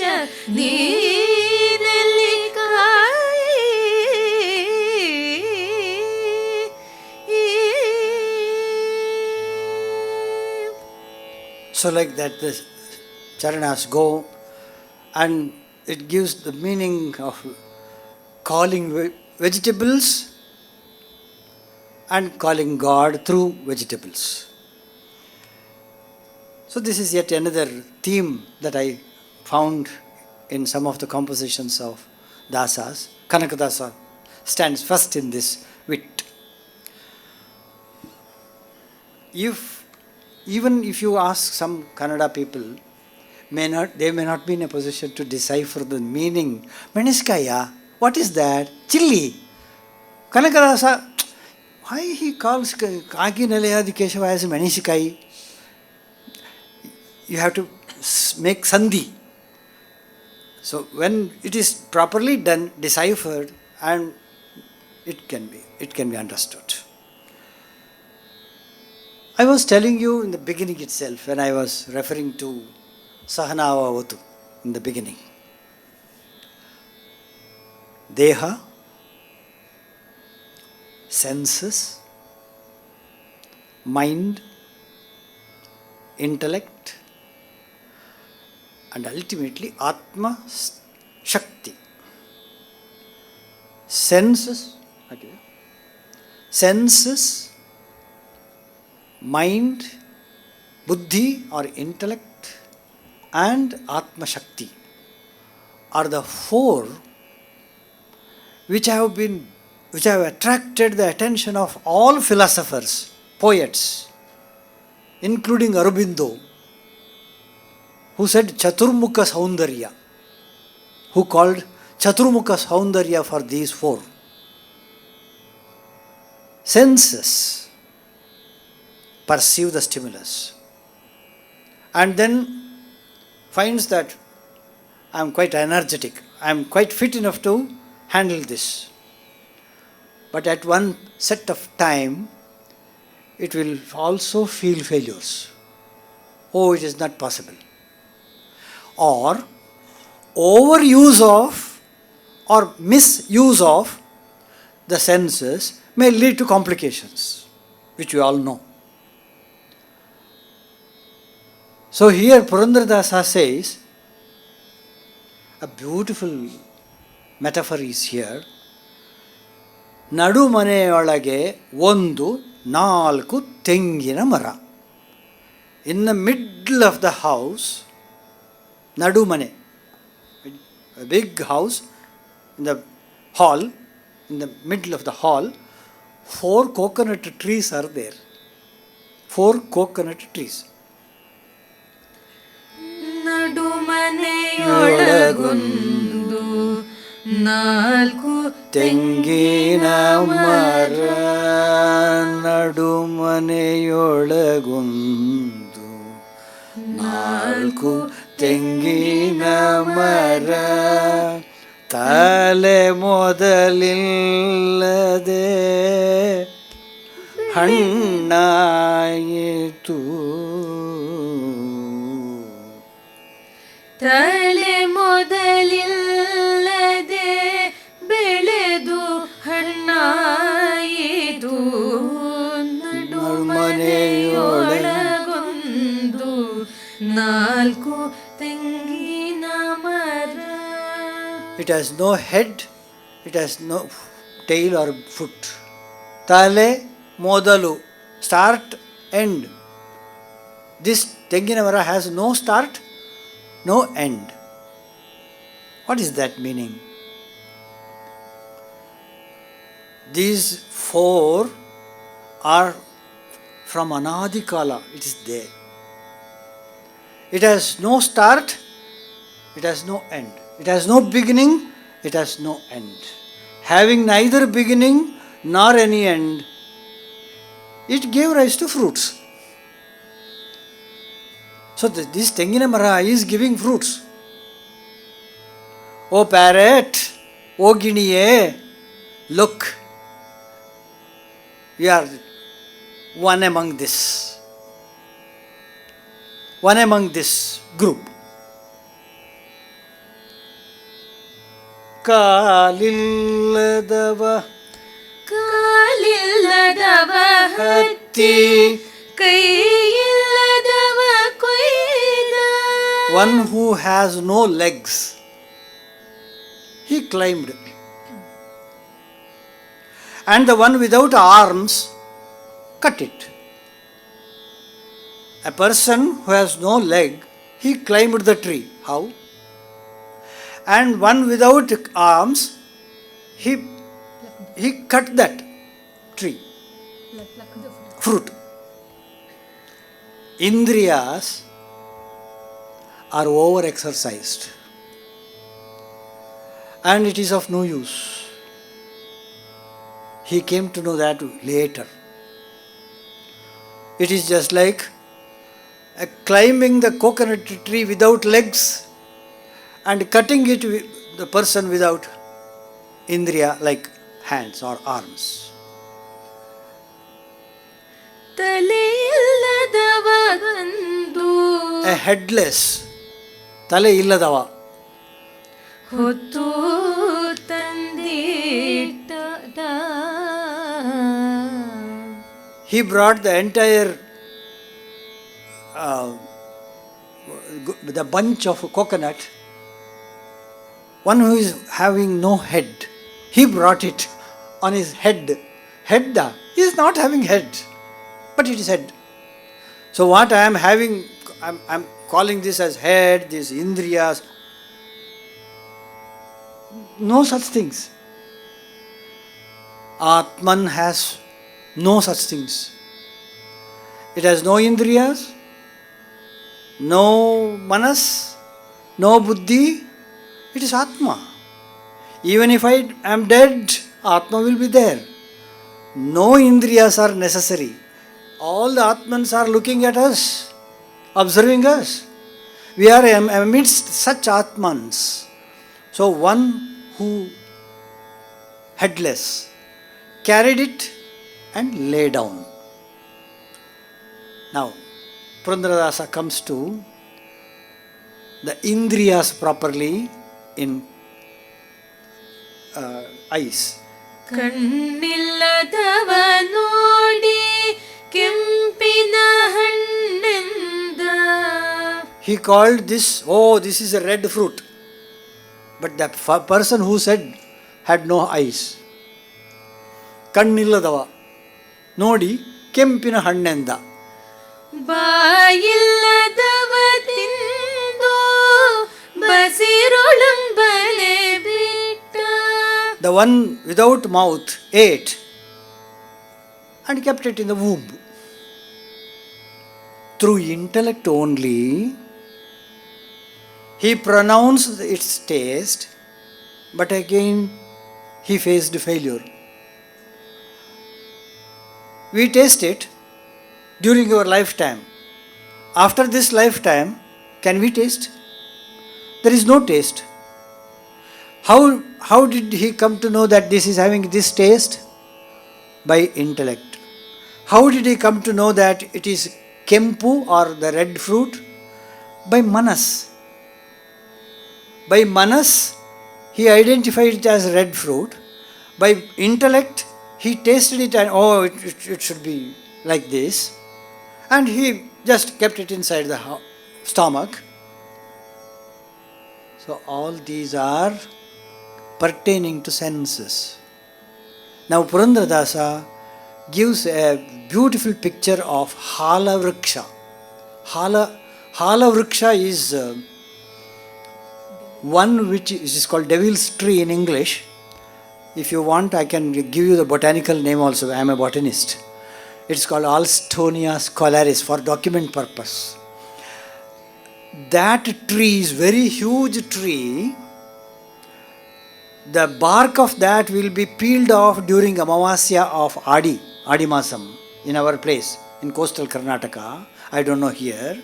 ನೀನೆಲ್ಲಿ ಕಾಯಿ. So like that the charanas go, and it gives the meaning of calling vegetables and calling God through vegetables. So this is yet another theme that I found in some of the compositions of Dasas. Kanakadasa stands first in this wit. Even if you ask some Kannada people, they may not be in a position to decipher the meaning. Meniskaya, what is that? Chilli. Kanakadasa, why he calls Kaki Nalayadi Keshava as Meniskai? You have to make sandhi. So when it is properly done, deciphered, and it can be understood. I was telling you in the beginning itself, when I was referring to Sahanavavatu in the beginning. Deha, senses, mind, intellect, and ultimately Atma Shakti. Senses, mind, buddhi or intellect, and Atma Shakti are the four which have attracted the attention of all philosophers, poets, including Aurobindo, who said Chaturmukha Saundarya, who called Chaturmukha Saundarya for these four. Senses perceive the stimulus and then finds that I am quite energetic, I am quite fit enough to handle this. But at one set of time, it will also feel failures. Oh, it is not possible. Or overuse of or misuse of the senses may lead to complications, which we all know. So here Purandaradasa says, a beautiful metaphor is here. ನಡು ಮನೆಯೊಳಗೆ ಒಂದು 4 ತೆಂಗಿನ ಮರ. In the middle of the house, ನಡು ಮನೆ, a big house, in the hall in the middle of the hall, 4 coconut trees are there. 4 coconut trees. ನಡುಮನೆಯೊಳಗೊಂದು 4 ತೆಂಗಿನ ಮರ, ನಡುಮನೆಯೊಳಗೊಂದು 4 ತೆಂಗಿನ ಮರ, ತಲೆ ಮೊದಲಿಲ್ಲದೆ ಹಣ್ಣಾಯಿತು. ತಲೆ ಮೊದಲಿಲ್ಲದೆ ಬೆಳೆದು ಹಣ್ಣಾಯಿತು. ನಡುಮನೆಯೊಳಗೊಂದು 4 ತೆಂಗಿನ ಮರ. It has no head, it has no tail or foot. Tale, modalu, start, end. This Tengina Mara has no start, no end. What is that meaning? These 4 are from Anadi Kala, it is there. It has no start, it has no end. It has no beginning, it has no end. Having neither beginning nor any end, it gave rise to fruits. So this Tengina Mara is giving fruits. Oh parrot, oh guinea, look, we are one among this group. ಕಾಲಿಲ್ಲದವ ಹತ್ತಿ, ಕೈಯಿಲ್ಲದವ ಕೊಯ್ದ. One who has no legs, he climbed. And the one without arms cut it. A person who has no leg, he climbed the tree. How? And one without arms, he cut that tree, fruit. Indriyas are over exercised and it is of no use. He came to know that later. It is just like climbing the coconut tree without legs and cutting it with the person without indriya like hands or arms. ತಲೆಯಿಲ್ಲದವಗಂದು A headless, tale illadava. ಹೊತ್ತು ತಂದಿಟ್ಟ. He brought the entire the bunch of coconut. One who is having no head, he brought it on his head. Head, he is not having head, but it is head. So what I am having, I am calling this as head, these indriyas. No such things. Atman has no such things. It has no indriyas, no manas, no buddhi. It is Atma. Even if I am dead, Atma will be there. No indriyas are necessary. All the Atmans are looking at us, observing us. We are amidst such Atmans. So one who headless carried it and lay down. Now, Purandaradasa comes to the indriyas properly in eyes. ಕಣ್ಣಿಲ್ಲದವ ನೋಡಿ ಕೆಂಪಿನ ಹಣ್ಣೆಂದ. He called this, oh, this is a red fruit. But the person who said had no eyes. ಕಣ್ಣಿಲ್ಲದವ ನೋಡಿ ಕೆಂಪಿನ ಹಣ್ಣೆಂದ. ಬಾಯಿಲ್ಲದವ ತಿಂದು ಬಸಿರೊಳಂಬಲೆ ಬಿಟ್ಟ. The one without mouth ate and kept it in the womb. Through intellect only, he pronounced its taste, but again he faced failure. We taste it during our lifetime. After this lifetime, can we taste? There is no taste. How did he come to know that this is having this taste? By intellect. How did he come to know that it is kempu or the red fruit? By manas. By manas, he identified it as red fruit. By intellect, he tasted it and it should be like this. And he just kept it inside the stomach. So all these are pertaining to senses. Now Purandaradasa gives a beautiful picture of hala vriksha. Hala vriksha is one which is called devil's tree in English. If you want, I can give you the botanical name also. I am a botanist. It's called Alstonia scholaris for document purpose. That tree is very huge tree. The bark of that will be peeled off during Amavasya of Adi Masam in our place in coastal Karnataka. I don't know here.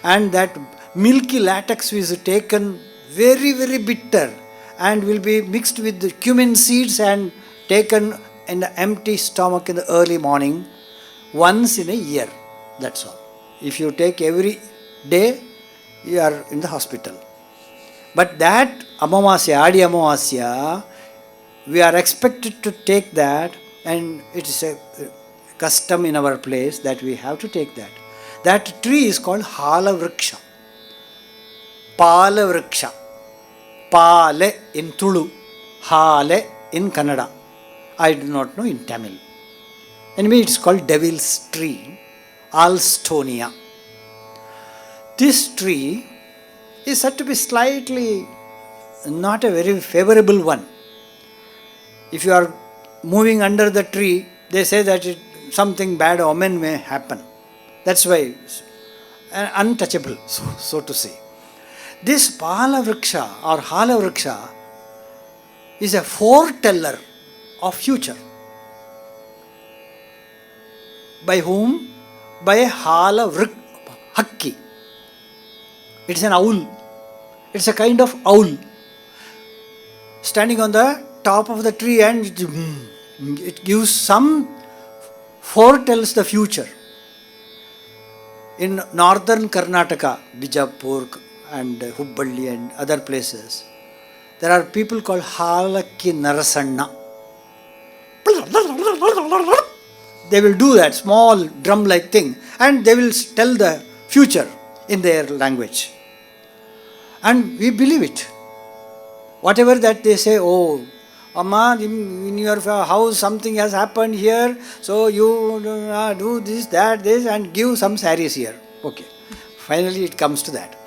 And that milky latex is taken very, very bitter and will be mixed with the cumin seeds and taken in the empty stomach in the early morning once in a year. That's all. If you take every day, you are in the hospital. But that Amavasya, Adi Amavasya, we are expected to take that, and it is a custom in our place that we have to take that. That tree is called hala vriksha. Pala vriksha. Pale in Tulu, Hale in Kannada. I do not know in Tamil. Anyway, it's called devil's tree, Alstonia. This tree is said to be slightly not a very favorable one. If you are moving under the tree, they say that something bad omen may happen. That's why it's untouchable, so to say. This Pala Vriksha or Hala Vriksha is a foreteller of future. By whom? By a Hala Hakki. It's an owl. It's a kind of owl standing on the top of the tree, and it gives some foretells the future. In northern Karnataka, Bijapur and Hubballi and other places, there are people called Halakki Narasanna. They will do that small drum-like thing, and they will tell the future in their language. And we believe it. Whatever that they say, oh, Amma, in your house something has happened here, so you do this, that, this, and give some saris here. Okay. Finally it comes to that.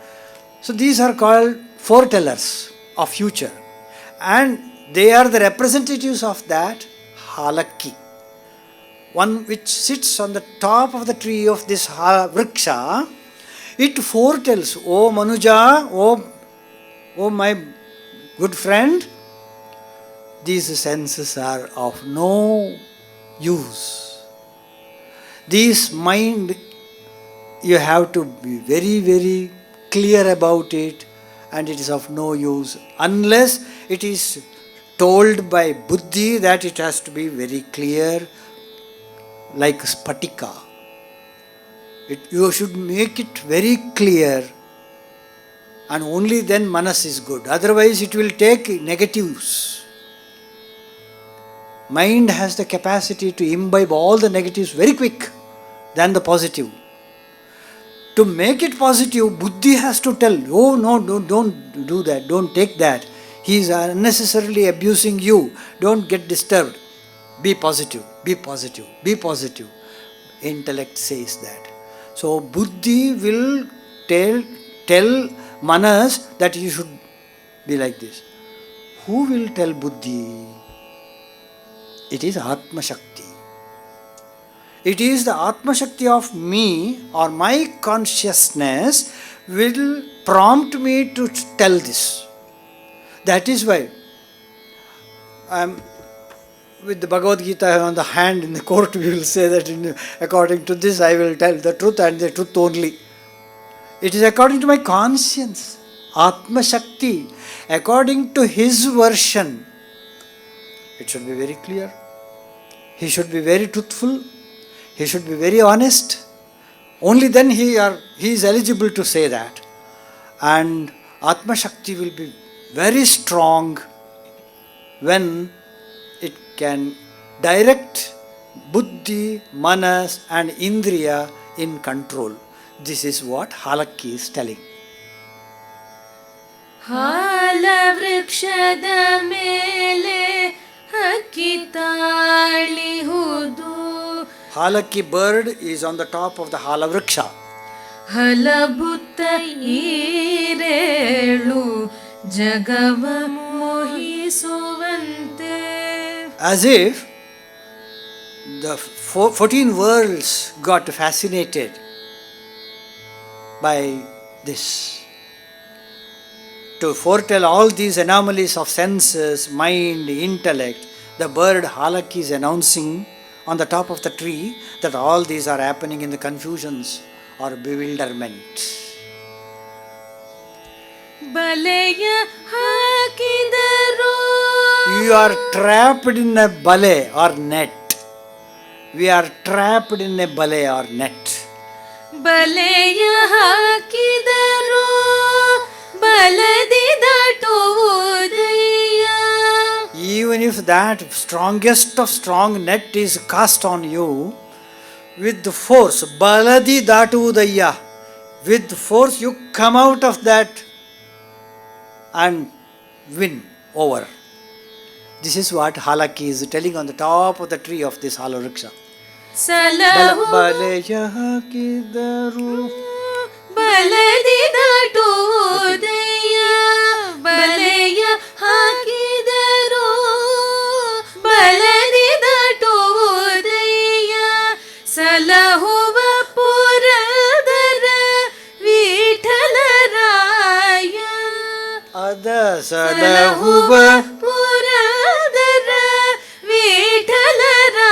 So these are called foretellers of future. And they are the representatives of that halakki. One which sits on the top of the tree of this vriksha, it foretells, oh Manuja, oh my good friend, these senses are of no use. This mind, you have to be very, very clear about it, and it is of no use unless it is told by buddhi that it has to be very clear, like spatika. You should make it very clear, and only then manas is good. Otherwise it will take negatives. Mind has the capacity to imbibe all the negatives very quick than the positive. To make it positive, buddhi has to tell, oh no, don't do that, don't take that. He is unnecessarily abusing you. Don't get disturbed. Be positive, be positive, be positive. Intellect says that. So buddhi will tell manas that you should be like this. Who will tell buddhi? It is Atma Shakti. It is the Atma Shakti of me or my consciousness will prompt me to tell this. That is why I am with the Bhagavad Gita on the hand in the court, we will say that according to this I will tell the truth and the truth only. It is according to my conscience, Atma Shakti, according to his version. It should be very clear. He should be very truthful. He should be very honest. Only then he is eligible to say that. And Atma Shakti will be very strong when it can direct buddhi, manas and indriya in control. This is what Halakki is telling. ಹಾಲವೃಕ್ಷದ ಮೇಲೆ ಹಕ್ಕಿ ತಾಳಿಹುದು. Halakki bird is on the top of the Halavriksha. ಹಲಭುತ ಈರೇಳು ಜಗವ ಮೋಹಿಸುವಂತೆ. As if the 14 worlds got fascinated by this. To foretell all these anomalies of senses, mind, intellect, the bird Halakki is announcing on the top of the tree that all these are happening in the confusions or bewilderment. ಬಲೆಯ ಹಾಕಿದರು. You are trapped in a bale or net. We are trapped in a bale or net. ಬಲೆಯ ಹಾಕಿದರು ಬಲದಿ ದಾಟುವುದಯ್ಯ. Even if that strongest of strong net is cast on you, with the force, baladi datudaya, with force you come out of that and win over. This is what Halakki is telling on the top of the tree of this Halavriksha. Baleya hakidaru ಬಲದಿ ದಾಟುವುದಯ್ಯ. ಬಲೆಯ ಹಾಕಿದರು ಬಲದಿ ದಾಟುವುದಯ್ಯ. ಸಲಹುವ ಪುರದರ ವಿಠಲರಾಯ. ಅದ ಸಲಹುವ ಪುರದರ Vithalaraya.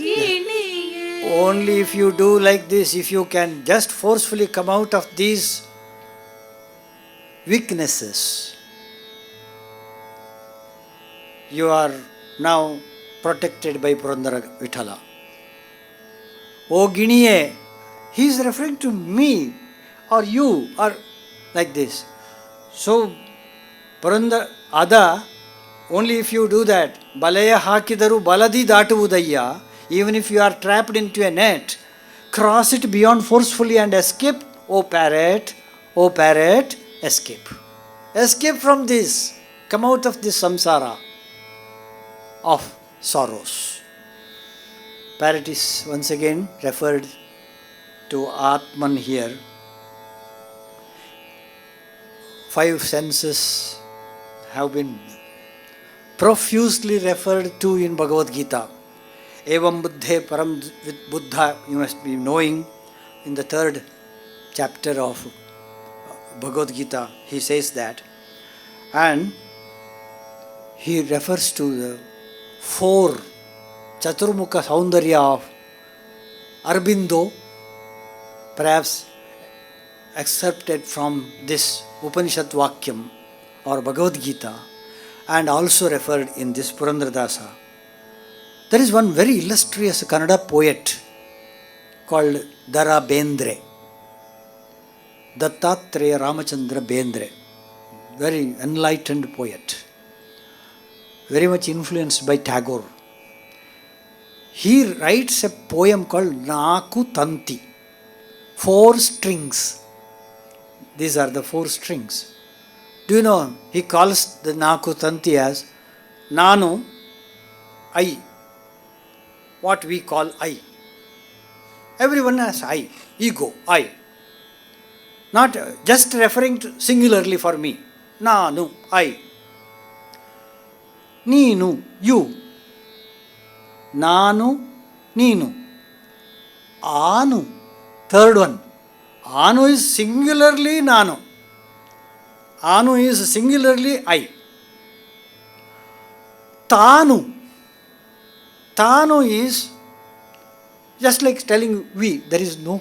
ಗಿಣಿಯೇ. Only if you do like this, if you can just forcefully come out of these weaknesses, you are now protected by Purandara Vithala. O Giniye, he is referring to me or you or like this. So, Purandara Ada, only if you do that, Balaya Hakidaru Baladi Datuvudaya, even if you are trapped into a net, cross it beyond forcefully and escape, O parrot, escape. Escape from this. Come out of this samsara of sorrows. Parrot is once again referred to Atman here. 5 senses have been profusely referred to in Bhagavad Gita. Evam buddhe param, with Buddha you must be knowing in the 3rd chapter of Bhagavad Gita he says that, and he refers to the 4 Chaturmukha Saundarya of Aurobindo, perhaps excerpted from this Upanishad Vakyam or Bhagavad Gita, and also referred in this Purandaradasa. There is one very illustrious Kannada poet called Dara Bendre, Dattatreya Ramachandra Bendre, very enlightened poet, very much influenced by Tagore. He writes a poem called Naku Tanti, 4 strings. These are the 4 strings. Do you know, he calls the Naku Tanti as Nanu, I, what we call I. Everyone has I, ego, I. Not just referring to singularly for me. Nanu, I. ನೀನು, you. ನಾನು, ನೀನು. ಆನು, third one. Anu is singularly ನಾನು. Anu is singularly I. Tānu. Tānu is just like telling we. There is no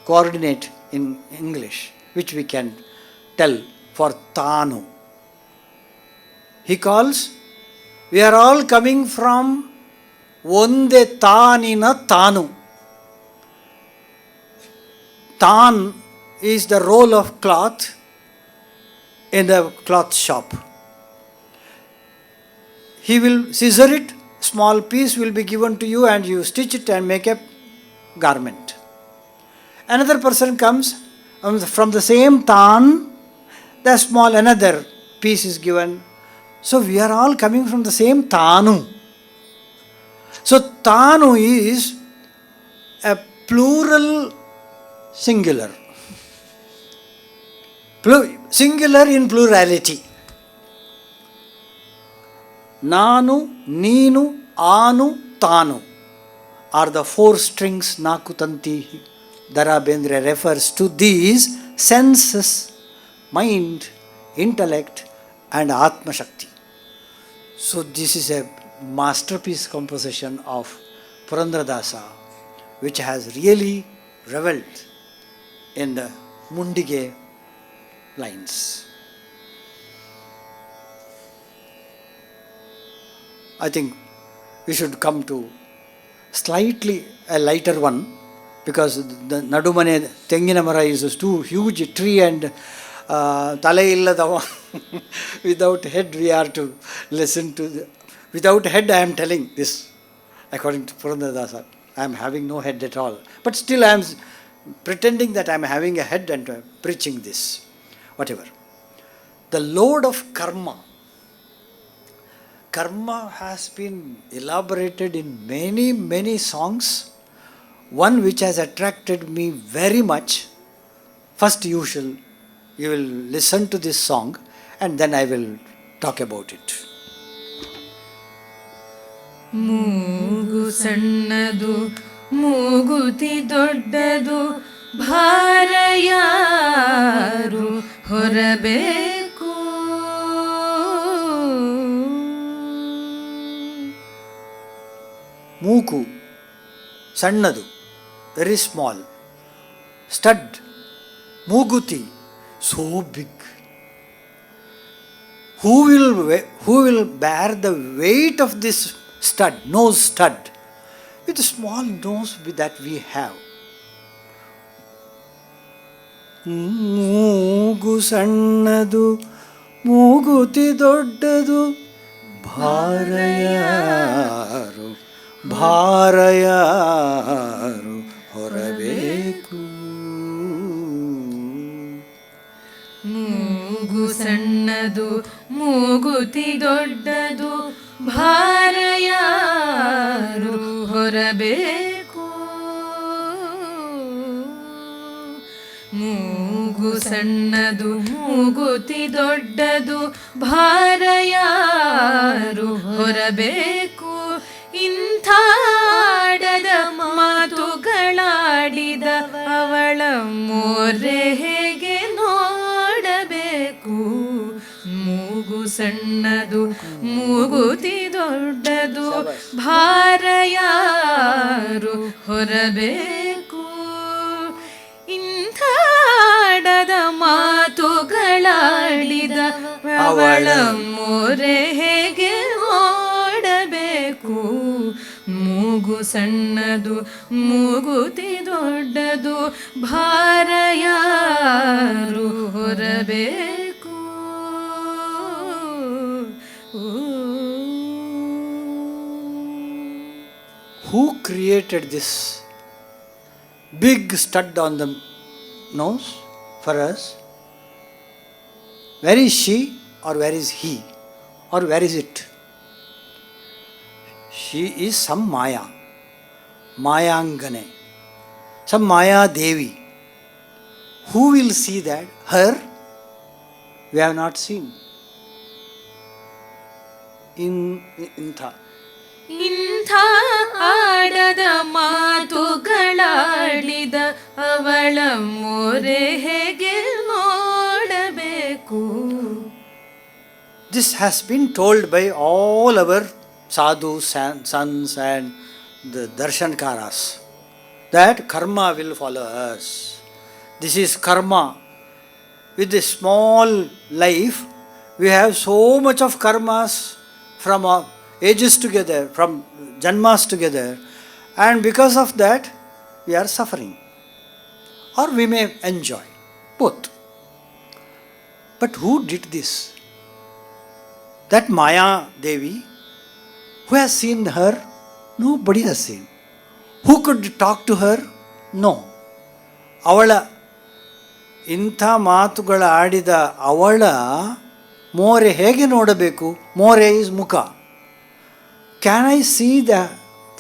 coordinate in English which we can tell for Tānu. He calls, we are all coming from onde tānina tānu. Tān is the roll of cloth in the cloth shop. He will scissor it, small piece will be given to you and you stitch it and make a garment. Another person comes from the same tān, the small another piece is given. So we are all coming from the same tānu. So tānu is a plural singular. Singular in plurality. Nanu, Neenu, Anu, Tānu are the four strings Nakutanti Darabendra refers to these senses, mind, intellect and Atma Shakti. So this is a masterpiece composition of Purandaradasa which has really reveled in the Mundige lines. I think we should come to slightly a lighter one because the Nadumane Tenginamara is too huge tree and Tāla illadava without head we are to listen to without head I am telling this according to Purandaradasa. I am having no head at all. But still I am pretending that I am having a head and preaching this. Whatever. The load of karma. Karma has been elaborated in many, many songs. One which has attracted me very much. First you will listen to this song and then I will talk about it. ಮೂಗು ಸಣ್ಣದು ಮೂಗುತಿ ದೊಡ್ಡದು ಭಾರ ಯಾರು ಹೊರಬೇಕು ಮೂಗು ಸಣ್ಣದು very small, stud, ಮೂಗುತಿ so big. Who will bear the weight of this stud, nose stud, with the small nose that we have? ಮೂಗು ಸಣ್ಣದು ಮೂಗುತಿ ದೊಡ್ಡದು ಭಾರ ಯಾರು ಹೊರಬೇಕು. ಮೂಗು ಸಣ್ಣದು ಮೂಗುತಿ ದೊಡ್ಡದು ಭಾರ ಯಾರು ಹೊರಬೇಕು. ಮೂಗು ಸಣ್ಣದು ಮೂಗುತಿ ದೊಡ್ಡದು ಭಾರ ಯಾರು ಹೊರಬೇಕು. ಇಂಥಾಡದ ಮಾತುಗಳಾಡಿದ ಅವಳ ಮೋರೆ ಹೇಗೆ ನೋಡಬೇಕು. ಮೂಗು ಸಣ್ಣದು ಮೂಗುತಿ ದೊಡ್ಡದು ಭಾರ ಯಾರು ಹೊರಬೇಕು. ಇಂಥಾಡದ ಮಾತುಗಳಾಡಿದ ಅವಳ ಮೋರೆ ಹೇಗೆ ನೋಡಬೇಕು. ಮೂಗು ಸಣ್ಣದು ಮೂಗುತಿ ದೊಡ್ಡದು ಭಾರ ಯಾರು ಹೊರಬೇಕು. Who created this big stud on the nose for us? Where is she or where is he or where is it? She is some Maya, Mayangane, some Maya Devi. Who will see that? Her? We have not seen. ಇಂಥ ಇಂಥ ಆಡದ ಮಾತುಗಳಾಡಿದ ಅವಳ ಮೊರೆ ಹೇಗೆ ನೋಡಬೇಕು. This has been told by all our sadhus, sons and the darshankaras, that karma will follow us. This is karma. With this small life, we have so much of karmas from our ages together, from janmas together, and because of that, we are suffering. Or we may enjoy, both. But who did this? That Maya Devi, who has seen her? Nobody has seen. Who could talk to her? No. ಅವಳ ಇಂಥ ಮಾತುಗಳ ಆಡಿದ ಅವಳ ಮೋರೆ ಹೇಗೆ ನೋಡಬೇಕು? ಮೋರೆ is ಮುಖ. Can I see the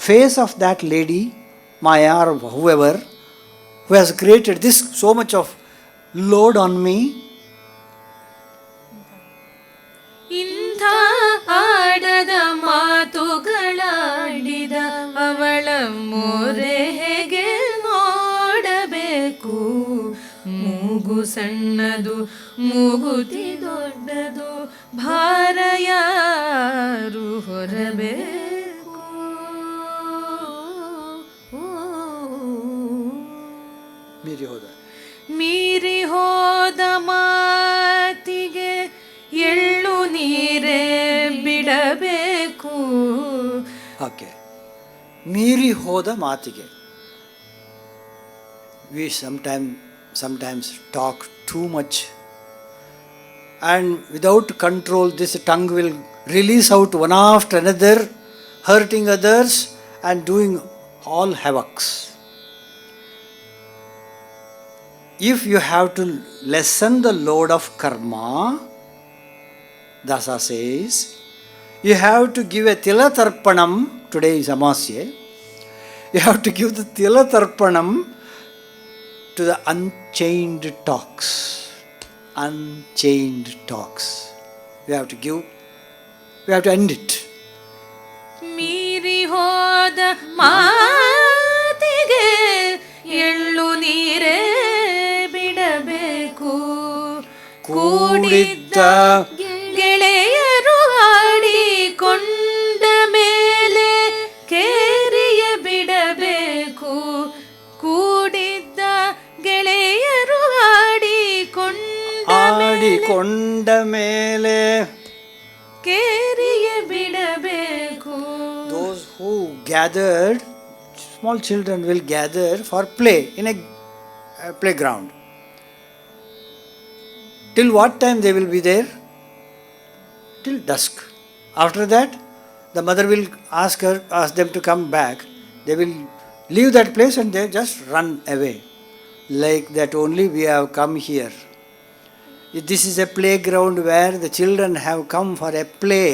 face of that lady, Maya or whoever, who has created this so much of load on me? ಇಂಥ ಆಡದ ಮಾತುಗಳಾಡಿದ ಅವಳ ಮೊರೆ ಹೇಗೆ ನೋಡಬೇಕು. ಮೂಗು ಸಣ್ಣದು ಮೂಗುತಿ ದೊಡ್ಡದು ಭಾರ ಯಾರು ಹೊರಬೇಕು. ಮೀರಿ ಹೋದ ಮಾತಿಗೆ ಎಳ್ಳು ನೀರೇ ಬಿಡಬೇಕು. ಓಕೆ, ಮೀರಿ ಹೋದ ಮಾತಿಗೆ. We sometimes talk too much, and without control this tongue will release out one after another, hurting others and doing all havocs. If you have to lessen the load of karma, Dasa says, you have to give a tilatarpanam. Today is Amasya. You have to give the tilatarpanam to the unchained talks. Unchained talks. We have to give, we have to end it. ಮೀರಿ ಹೋದ ಮಾತಿಗೆ ಎಳ್ಳು ನೀರೇ ಬಿಡಬೇಕು. ಕೂಡಿದ್ದ ಗೆಳೆಯರು ಆಡಿಕೊಂಡ ಮೇಲೆ ಕೇರಿಯ ಬಿಡಬೇಕು. ಕೂಡಿದ್ದ ಗೆಳೆಯರು ಆಡಿಕೊಂಡ ಮೇಲೆ ಕೇರಿಯ ಬಿಡಬೇಕು. Those who gathered, small children will gather for play in a playground. Till what time they will be there? Till dusk. After that, the mother will ask them to come back. They will leave that place and they just run away. Like that only we have come here. This is a playground where the children have come for a play.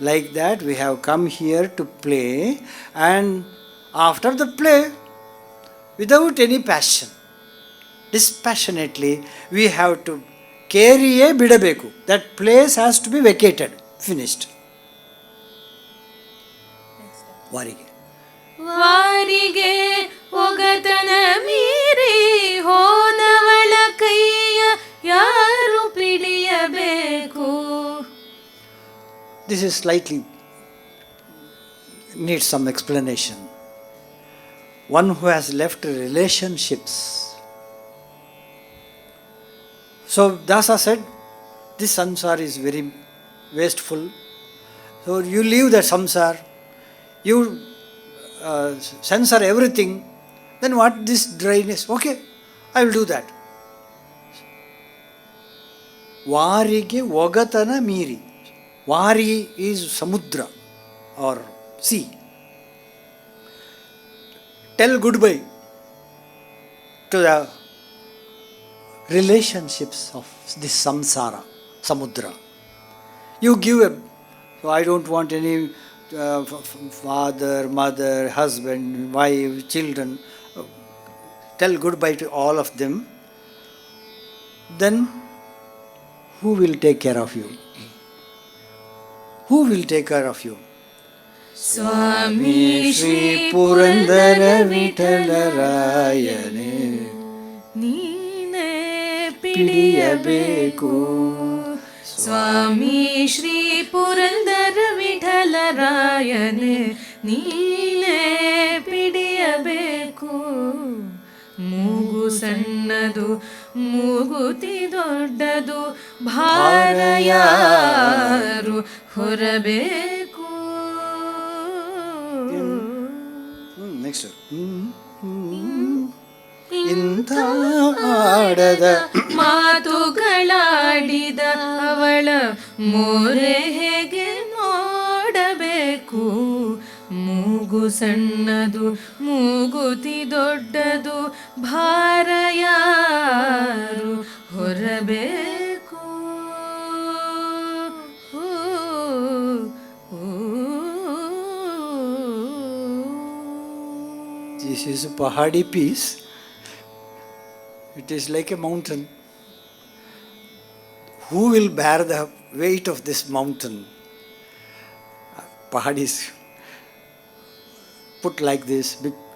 Like that we have come here to play, and after the play, without any passion, dispassionately, we have to carry a bidabeku. That place has to be vacated, finished. Varige. ವಾರಿಗೆ ಒಗತನ ಮೀರಿ ಹೋದವಳ ಕೈಯ ಯಾರು ಪಿಡಿಯಬೇಕು. This is slightly needs some explanation. One who has left relationships. So Dasa said, this samsara is very wasteful. So you leave that samsara, you censor everything, then what this dryness? Okay, I will do that. Varige ogatana miri. Vari is samudra or sea. Tell goodbye to the relationships of this samsara, samudra. You give a, so I don't want any father, mother, husband, wife, children. Tell goodbye to all of them. Then who will take care of you? Who will take care of you? Swami Shri Purandara Vittalarayane ನೀನೇ ಪಿಡಿಯಬೇಕು. ಸ್ವಾಮಿ ಶ್ರೀ ಪುರಂದರ ವಿಠಲರಾಯನೇ ನೀನೇ ಪಿಡಿಯಬೇಕು. ಮೂಗು ಸಣ್ಣದು ಮೂಗುತಿ ದೊಡ್ಡದು ಭಾರ ಯಾರು ಹೊರಬೇಕು. Next. ಇಂಥ ಆಡದ ಮಾತುಗಳಾಡಿದ ಅವಳ ಮೋರೆ ಹೇಗೆ ನೋಡಬೇಕು. ಮೂಗು ಸಣ್ಣದು ಮೂಗುತಿ ದೊಡ್ಡದು ಭಾರ ಯಾರು ಹೊರಬೇಕು. This is a Pahadi piece. It is like a mountain. Who will bear the weight of this mountain? Pahadis put like this.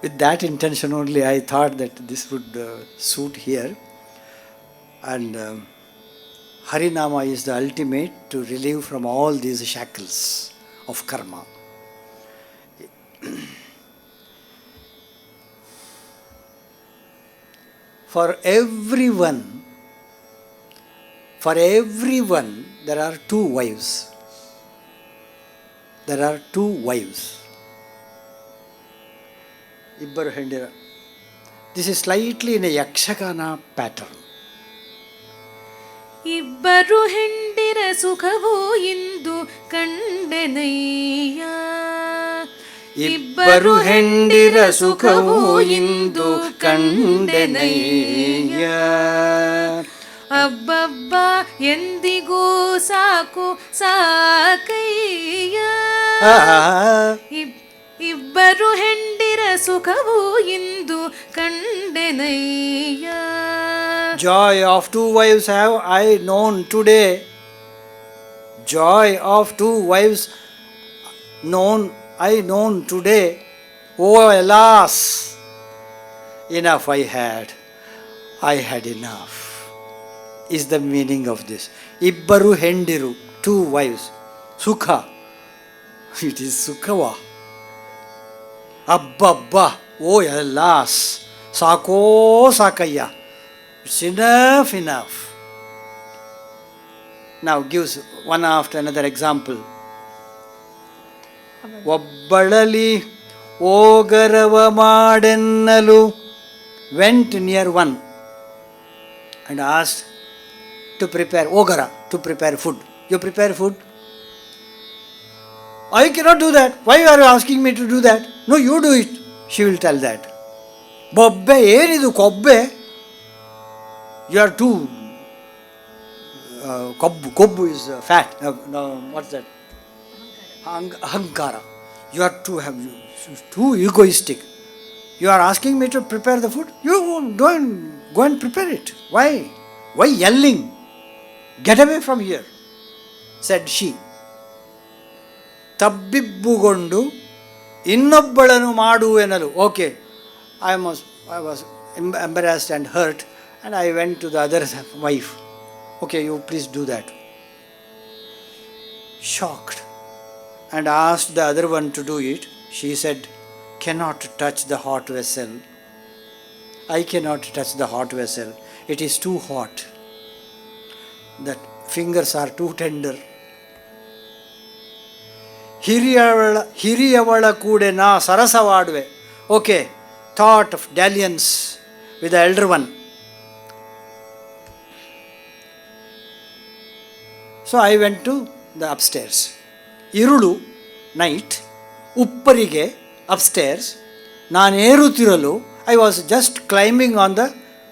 With that intention only, I thought that this would suit here. And Harinama is the ultimate to relieve from all these shackles of karma. For everyone, there are two wives. There are two wives. Ibbaru hendira. This is slightly in a yakshagana pattern. ಇಬ್ಬರು ಹೆಂಡಿರ ಸುಖವು ಇಂದು ಕಂಡೆನಯ್ಯ. ಇಬ್ಬರು ಹೆಂಡಿರ ಸುಖವು ಇಂದು ಕಂಡೆನಯ್ಯ. ಅಬ್ಬಬ್ಬ ಎಂದಿಗೂ ಸಾಕು ಸಾಕಯ್ಯ. ಇಬ್ಬರು ಹೆಂಡಿರ ಸುಖವು ಇಂದು ಕಂಡೆನಯ್ಯ. Joy of two wives have I known today. Joy of two wives I known today. Oh alas, enough I had enough, is the meaning of this. Ibbaru hendiru, two wives. Sukha, it is Sukhava. Abbabba, oh alas, Sako Sakaya. It's enough. Now gives one after another example. ಒಬ್ಬಳಲಿ ಓಗರವ ಮಾಡೆನ್ನಲು went near one and asked to prepare ogara, to prepare food. You prepare food? I cannot do that. Why are you asking me to do that? No, you do it. She will tell that. Bobbe, ಏನಿದು ಕೊಬ್ಬೆ? You are too kobbu is fat. No, what's that? Ahankara. You are too egoistic. You are asking me to prepare the food? You go and prepare it. Why? Why yelling? Get away from here, said she. Tabbibbugondu ಇನ್ನೊಬ್ಬಳನ್ನು ಮಾಡು ಎನ್ನಲು. Okay, I was embarrassed and hurt, and I went to the other wife. Okay, you please do that. Shocked, and asked the other one to do it. She said, cannot touch the hot vessel. I cannot touch the hot vessel. It is too hot. The fingers are too tender. ಹಿರಿಯವಳ ಕೂಡೆ ನಾ ಸರಸವಾಡುವೆ. Okay, thought of dalliance with the elder one. So I went to the upstairs. Irulu, night, uppariಗೆ upstairs. ನಾನು ಏರುತ್ತಿರಲು, I was just climbing on the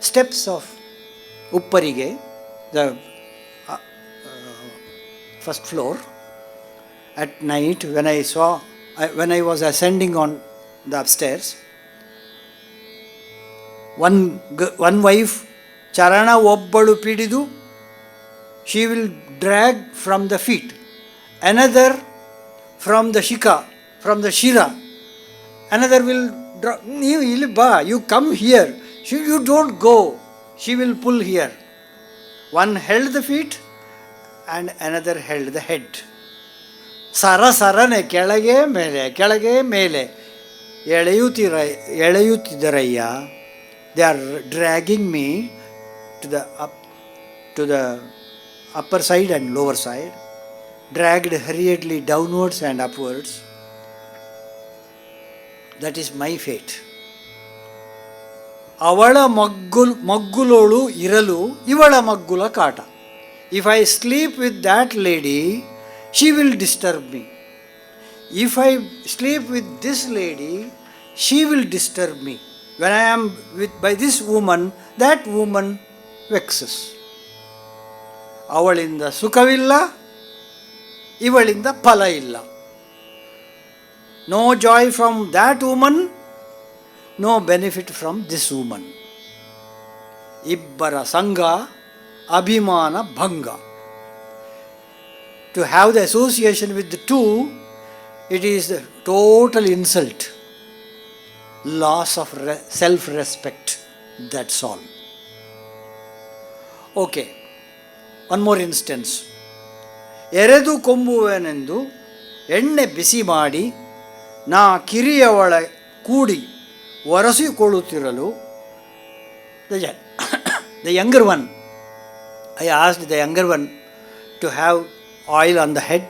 steps of uppariಗೆ, the first floor. At night, when I was ascending on the upstairs, one wife, charana ಒಬ್ಬಳು ಪಿಡಿದು, she will drag from the feet. Another from the shika, from the shira. Another will drop. You come here. You don't go. She will pull here. One held the feet and another held the head. Sara sarane kelage mele. Elayutidaraya. They are dragging me to the upper side and lower side, dragged hurriedly downwards and upwards. That is my fate. Avala maggulolu iralu, ivala maggula kata. If I sleep with that lady, she will disturb me. If I sleep with this lady, she will disturb me. When I am by this woman, that woman vexes. Avalinda sukhavilla, ivalinda phala illa. No joy from that woman, no benefit from this woman. Ibbara sangha, abhimana bhanga. To have the association with the two, it is the total insult. Loss of self-respect. That's all. Okay. One more instance. ಎರೆದು ಕೊಂಬುವೆನೆಂದು ಎಣ್ಣೆ ಬಿಸಿ ಮಾಡಿ ನಾ ಕಿರಿಯವಳ ಕೂಡಿ ಒರೆಸಿಕೊಳ್ಳುತ್ತಿರಲು the younger one, I asked the younger one to have oil on the head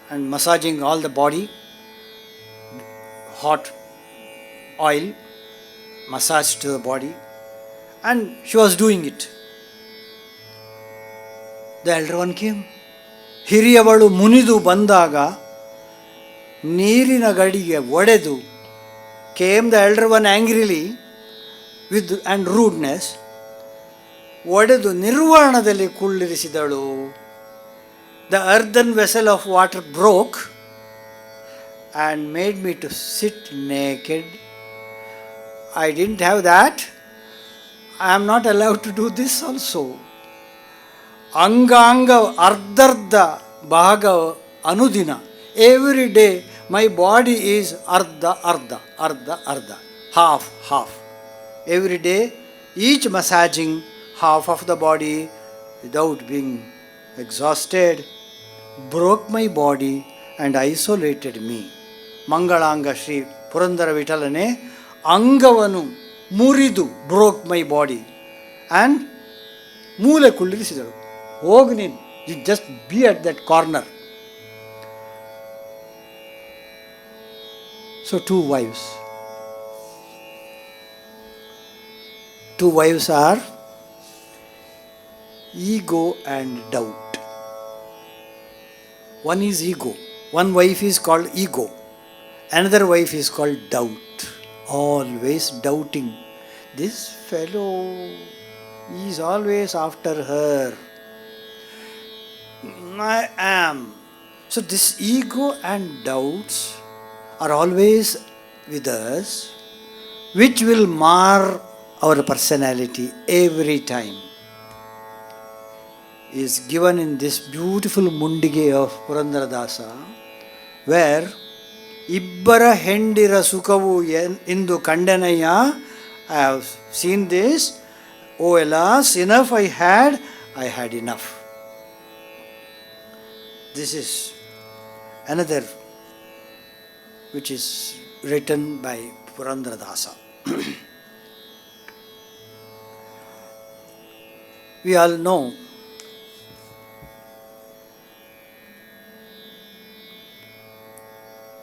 and massaging all the body, hot oil massage to the body, and she was doing it. The elder one came. ಹಿರಿಯವಳು ಮುನಿದು ಬಂದಾಗ ನೀರಿನ ಗಡಿಗೆ ಒಡೆದು came the elder one angrily and rudeness, ಒಡೆದು ನಿರ್ವಾಣದಲ್ಲಿ ಕುಳ್ಳಿರಿಸಿದಳು. The earthen vessel of water broke and made me to sit naked. I didn't have that. I am not allowed to do this also. Anga ardarda bhaga anudina. Every day my body is arda, half. Every day, each massaging half of the body without being exhausted broke my body and isolated me. Mangalanga Shri Purandara Vitalane Angavanu Muridu broke my body and Mule Kullirisidaru. Ognin, you just be at that corner. So two wives. Two wives are ego and doubt. One is ego. One wife is called ego. Another wife is called doubt. Always doubting. This fellow is always after her. I am. So this ego and doubts are always with us, which will mar our personality every time. Is given in this beautiful Mundige of Purandaradasa, where Ibbara hendira sukavu indu kandanaya. I have seen this. Oh alas, enough I had enough. This is another which is written by Purandaradasa. We all know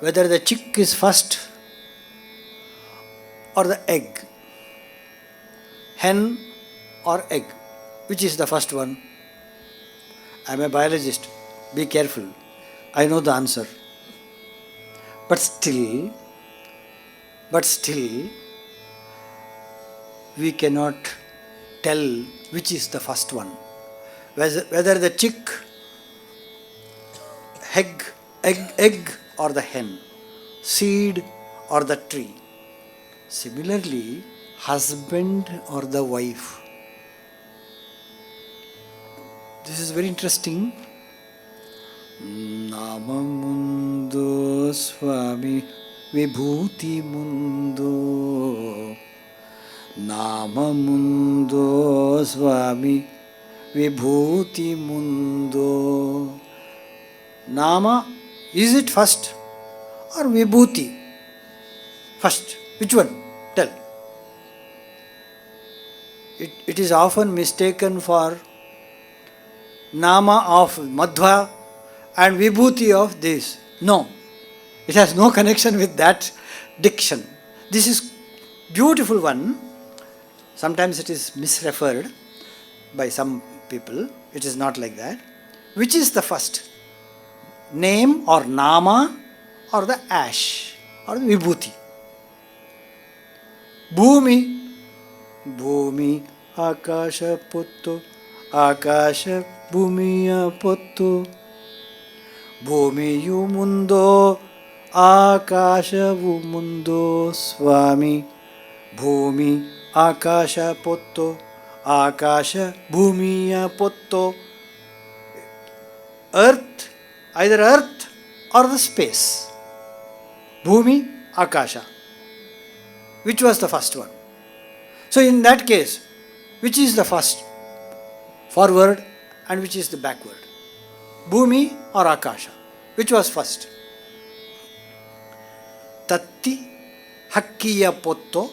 whether the chick is first or the egg, hen or egg, which is the first one? I am a biologist, be careful, I know the answer. But still, we cannot tell which is the first one. Whether the chick, egg or the hen, seed or the tree. Similarly, husband or the wife. This is very interesting. Nama mundo Swami Vibhuti mundo. Nama mundo Swami Vibhuti mundo. Nama, is it first or Vibhuti first? Which one? Tell. It is often mistaken for Nama of Madhva and Vibhuti of this. No, it has no connection with that diction. This is beautiful one. Sometimes it is misreferred by some people. It is not like that. Which is the first? Name or Nama or the ash or the Vibhuti? Bhumi, Bhumi, Akasha Puttu, Akasha Bhumiya Puttu, Bhumi yu mundo, Akasha vu mundo Swami, Bhumi, Akasha Puttu, Akasha Bhumiya Puttu. Earth, either earth or the space. Bhumi, Akasha. Which was the first one? So in that case, which is the first? Forward and which is the backward? Bhumi or Akasha? Which was first? Tatti Hakkiya Potto,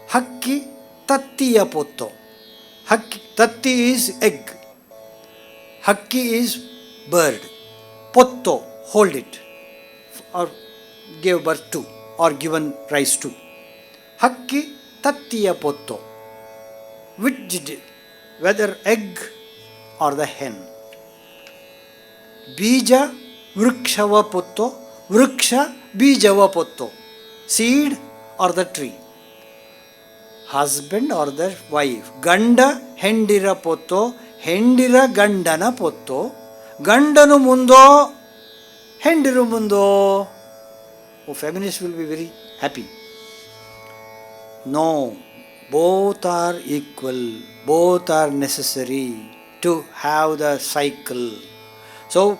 Hakki Tattiya Potto. Tatti is egg, Hakki is bird, Potto, hold it, or gave birth to, or given rise to. Hakki Tattiya Potto. Which did, whether egg or the hen. Bija Vrikshava Potto, Vriksha Bijava Potto. Seed or the tree. Husband or the wife. Ganda Hendira Potto, Hendira Gandana Potto. Gandanu Mundo, Hendiru Mundo. Oh, feminists will be very happy. No, both are equal, both are necessary to have the cycle. So,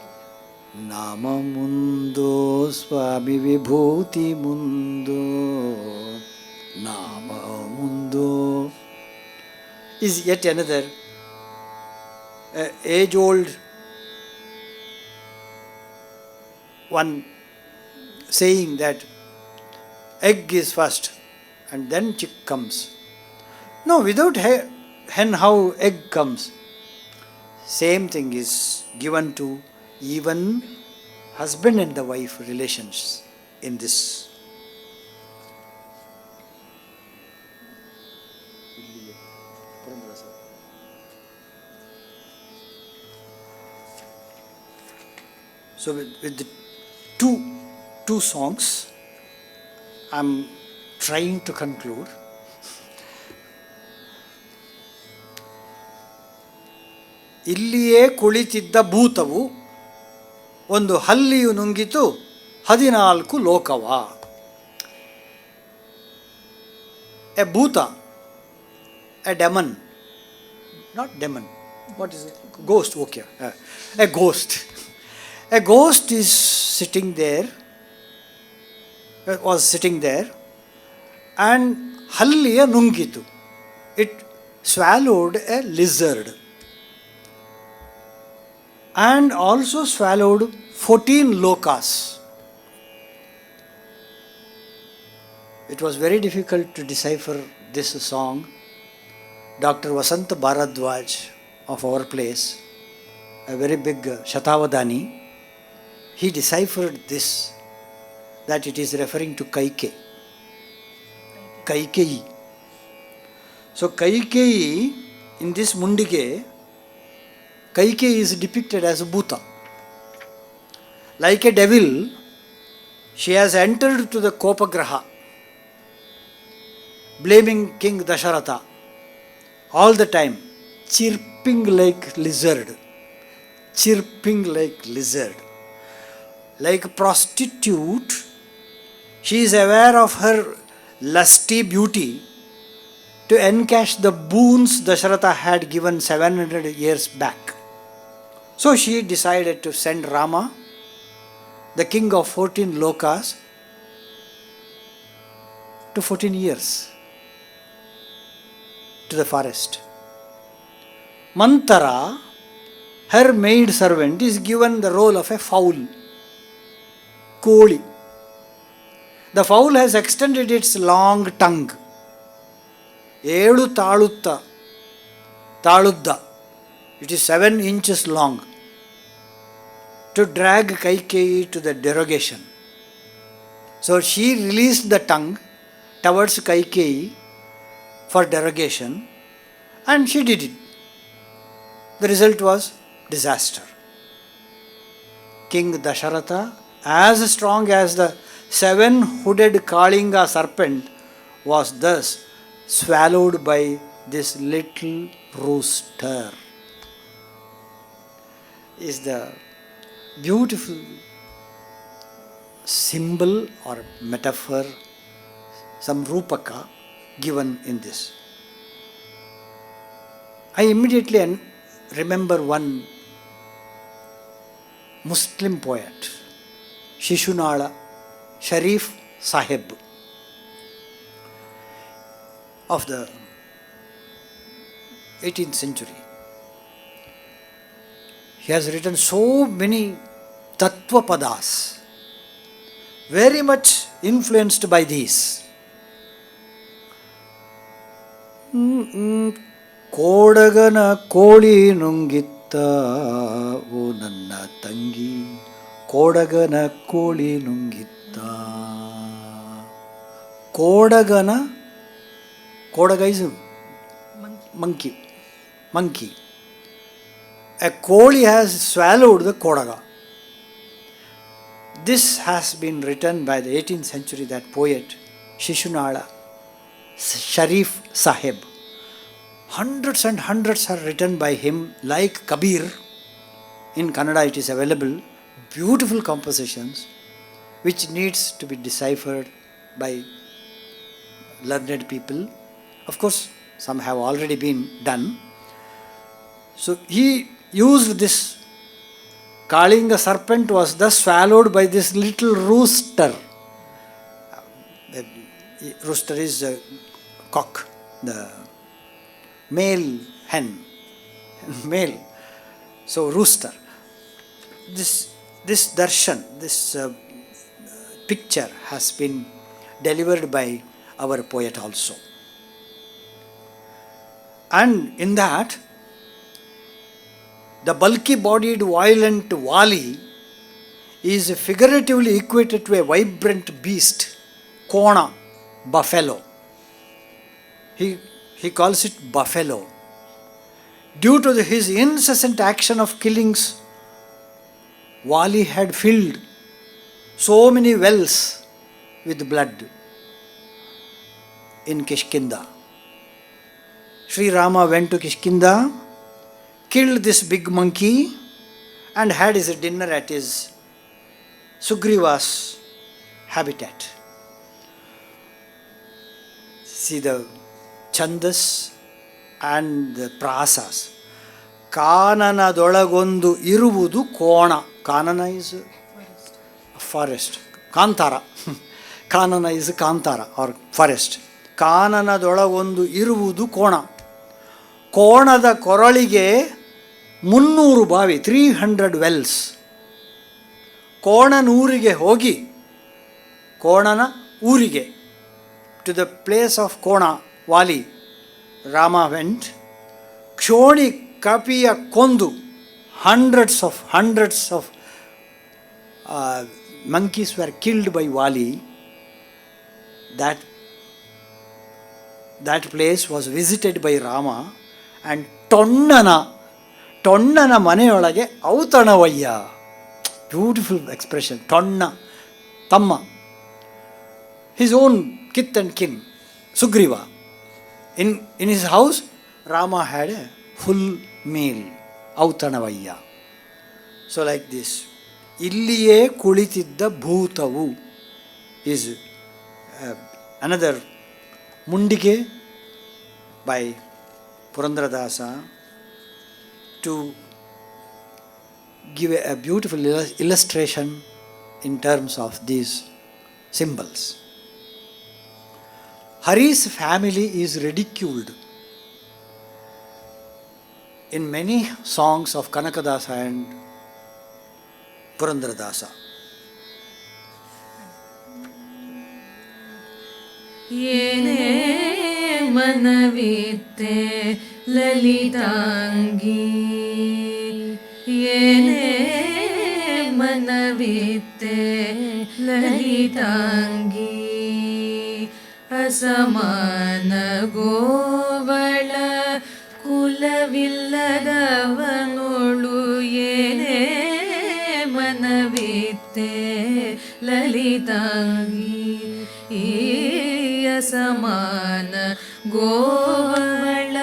Nama mundo Swami Vibhuti mundo, Nama mundo is yet another age-old one saying that egg is first and then chick comes. No, without hen how egg comes? Same thing is given to even husband and the wife relations in this. So with the two songs, I am trying to conclude. ಇಲ್ಲಿಯೇ ಕುಳಿತಿದ್ದ ಭೂತವು ಒಂದು ಹಲ್ಲಿಯು ನುಂಗಿತು 14 ಲೋಕವ. A bhuta, a demon, not demon, what is it? Ghost, okay. A ghost. A ghost is sitting there, was sitting there, and halliya nungitu. It swallowed a lizard and also swallowed 14 lokas. It was very difficult to decipher this song. Dr. Vasant Bharadwaj of our place, a very big Shatavadani, he deciphered this, that it is referring to Kaikeyi. So Kaikeyi, in this Mundige, Kaikeyi is depicted as a bhuta. Like a devil, she has entered to the Kopagraha, blaming King Dasharatha all the time, chirping like lizard. Like a prostitute, she is aware of her lusty beauty to encash the boons Dasharatha had given 700 years back. So she decided to send Rama, the king of 14 lokas, to 14 years to the forest. Mantara, her maid servant, is given the role of a fowl, koli. The fowl has extended its long tongue. Elu taludda. It is 7 inches long. To drag Kaikeyi to the derogation. So she released the tongue towards Kaikeyi for derogation, and she did it. The result was disaster. King Dasharatha, as strong as the 7-hooded Kalinga serpent, was thus swallowed by this little rooster. Is the beautiful symbol or metaphor, some rupaka given in this. I immediately remember one Muslim poet, Shishunala Sharif Sahib of the 18th century. He has written so many tattva padas, very much influenced by these. Kodagana koli nungitta, o nanna tangi, Kodagana koli nungitta. Kodagana, Kodaga is a monkey. A koli has swallowed the Kodaga. This has been written by the 18th century, that poet Shishunala Sharif Sahib. Hundreds and hundreds are written by him, like Kabir. In Kannada it is available. Beautiful compositions which needs to be deciphered by learned people. Of course, some have already been done. So he used this. Kalinga serpent was thus swallowed by this little rooster. The rooster is a cock, the male hen, male. So rooster. This darshan, this picture has been delivered by our poet also. And in that, the bulky-bodied, violent Vali is figuratively equated to a vibrant beast, Kona, buffalo. He calls it buffalo. Due to his incessant action of killings, Vali had filled so many wells with blood in Kishkinda. Sri Rama went to Kishkinda, killed this big monkey, and had his dinner at his Sugriva's habitat. See the chandas and the prasas. Kanana dolagondu iruvudu kona. Kanana is forest. Kantara. Kanana is Kantara or forest. Kanana dolagondu iruvudu kona. ಕೋಣದ ಕೊರಳಿಗೆ 300 ಬಾವಿ, 300 wells. ಕೋಣನೂರಿಗೆ ಹೋಗಿ, ಕೋಣನ ಊರಿಗೆ, to the place of Kona, Vali, Rama went. ಕ್ಷೋಣಿ ಕಪಿಯ ಕೊಂದು, hundreds of monkeys were killed by Vali. That place was visited by Rama. And ಟೊಣ್ಣನ ಮನೆಯೊಳಗೆ ಔತಣವಯ್ಯ. Beautiful expression. ಟೊಣ್ಣ, ತಮ್ಮ. His own kith and kin, Sugriva. In his house, Rama had a full meal. ಔತಣವಯ್ಯ. So like this. ಇಲ್ಲಿಯೇ ಕುಳಿತಿದ್ದ ಭೂತವು is another ಮುಂಡಿಗೆ by Purandaradasa to give a beautiful illustration in terms of these symbols. Hari's family is ridiculed in many songs of Kanakadasa and Purandaradasa. Yene manavite lalitangi, yene manavite lalitangi, asamana govala kulavilladavanolu, yene manavite lalitangi, samana ಗೋವಳ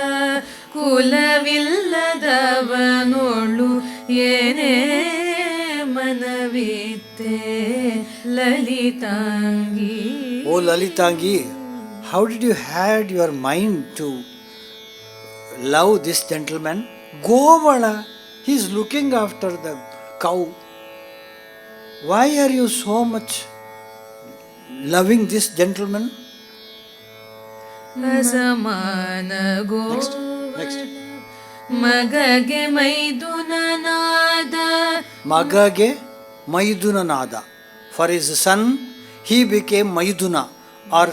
ಕುಲವಿಲ್ಲದವನೊಳು ಏನೇ ಮನವಿತ್ತೆ ಲಲಿತಾಂಗಿ. Oh Lalitangi, how did you had your mind to love this gentleman? Govala, he is looking after the cow. Why are you so much loving this gentleman? ಅಸಮಾನ Next. ಮಗಗೆ ಮೈದುನನಾದ. Magage Maidunanada. For his son, he became Maiduna, or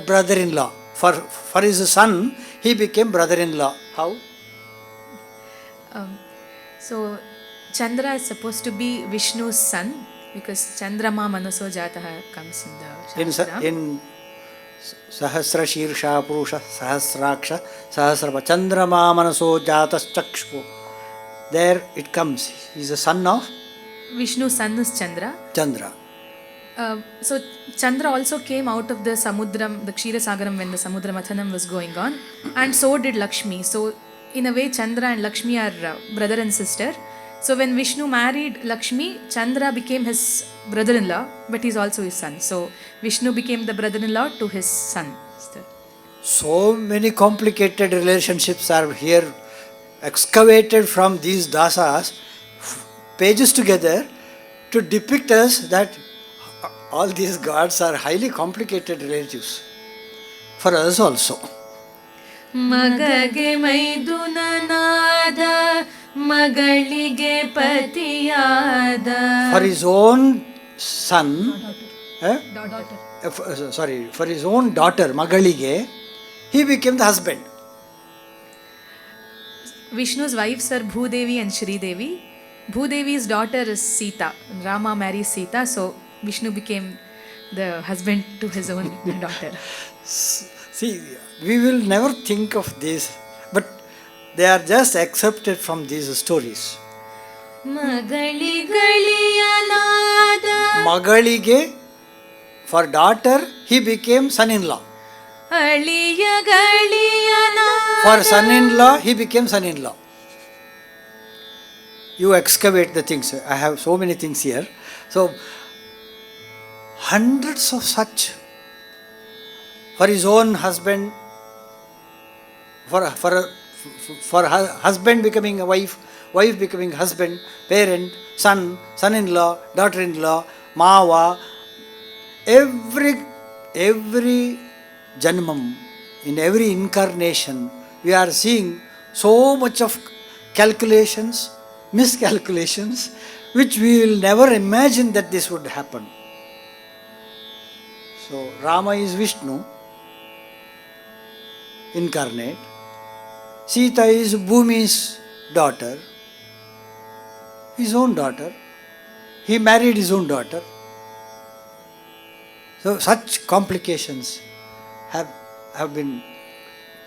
brother-in-law. For his son, he became brother-in-law. How? So Chandra is supposed to be Vishnu's son because Chandrama Manaso Jataha comes in the Shastra. In Sahasra Shirsha Purusha Sahasraksha Sahasrapa Chandrama Manaso Jatas Chakshu. There it comes. He is the son of Vishnu's son is Chandra. Chandra. So Chandra also came out of the Samudram, the Ksheerasagaram, when the Samudra Mathanam was going on, and so did Lakshmi. So in a way Chandra and Lakshmi are brother and sister. So when Vishnu married Lakshmi, Chandra became his brother-in-law, but he's also his son. So Vishnu became the brother-in-law to his son. So many complicated relationships are here excavated from these dasas, pages together, to depict us that all these gods are highly complicated relatives for us also. Magage maidunanada Magalige patiyada. For his own son, for his own daughter, Magalige, he became the husband. Vishnu's wives are Bhudevi and Shri Devi. Bhudevi's daughter is Sita. Rama marries Sita, so Vishnu became the husband to his own daughter. See, we will never think of this, but they are just accepted from these stories. Magalige, for daughter, he became son-in-law. For son-in-law, he became son-in-law. You excavate the things. I have so many things here. So, hundreds of such. For his own husband, for husband becoming a wife, wife becoming husband, parent, son, son-in-law, daughter-in-law, Mava. Every Janmam, in every incarnation, we are seeing so much of calculations, miscalculations, which we will never imagine that this would happen. So, Rama is Vishnu, incarnate. Sita is Bhumi's daughter, his own daughter. He married his own daughter. So, such complications have been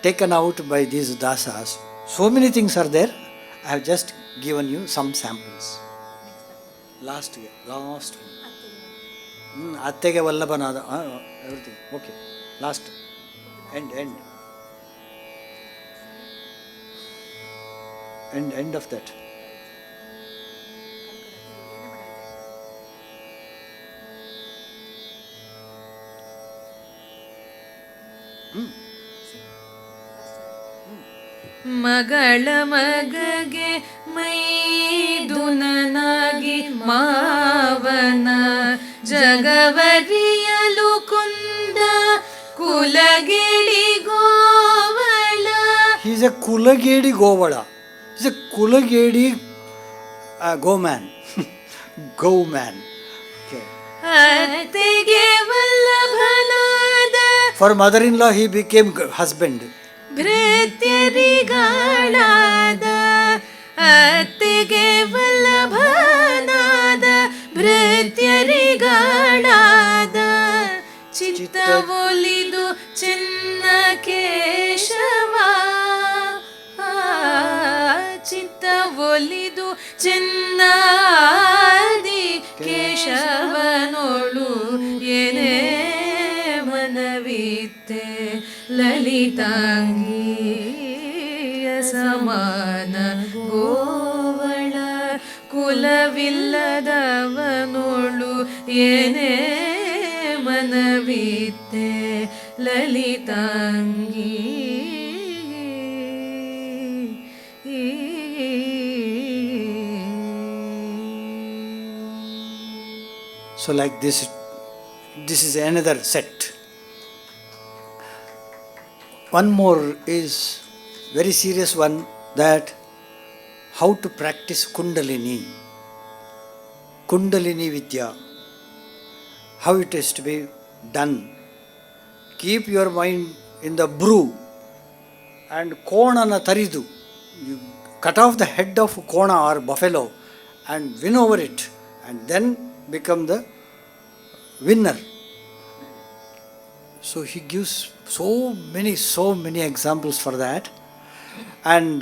taken out by these dasas. So many things are there. I have just given you some samples. Last one. Attege Vallabanada. Everything. Okay. Last. End. End of that. ಮಗಳ ಮಗಗೆ ಮೈ ಮಾವನ ಜಗವರಿಯಲು ಕುಂದ ಕುಲಗಿಡಿ ಗೋವಳ. He is a kulagedi govala. He is a kulagedi go-man. Go-man. Okay. ಅತ್ತೆಗೆ ವಲ್ಲಭನಾದ. For mother-in-law he became husband. ಭೃತ್ಯರಿಗಾಳಾದ ಅತ್ತೆಗೆ ವಲ್ಲಭನಾದ ಭೃತ್ಯರಿಗಾಳಾದ. ಚಿತ್ತವೊಲಿದು ಚಿನ್ನ ಕೇಶವ. ಚಿತ್ತವೊಲಿದು ಚಿನ್ನಾದಿ ಕೇಶವನೊಳು ಏನೇ ಮನವಿತ್ತೆ ಲಲಿತಾಂಗಿಯ ಸಮಾನ ಗೋವಳ. ಕುಲವಿಲ್ಲದವನೊಳು ಏನೇ ಮನವಿತ್ತೆ ಲಲಿತಾಂಗಿ. So like this is another set. One more is very serious one, that how to practice Kundalini. Kundalini Vidya. How it is to be done. Keep your mind in the brew and konana taridu. You cut off the head of kona or buffalo and win over it, and then become the winner. So he gives so many examples for that. And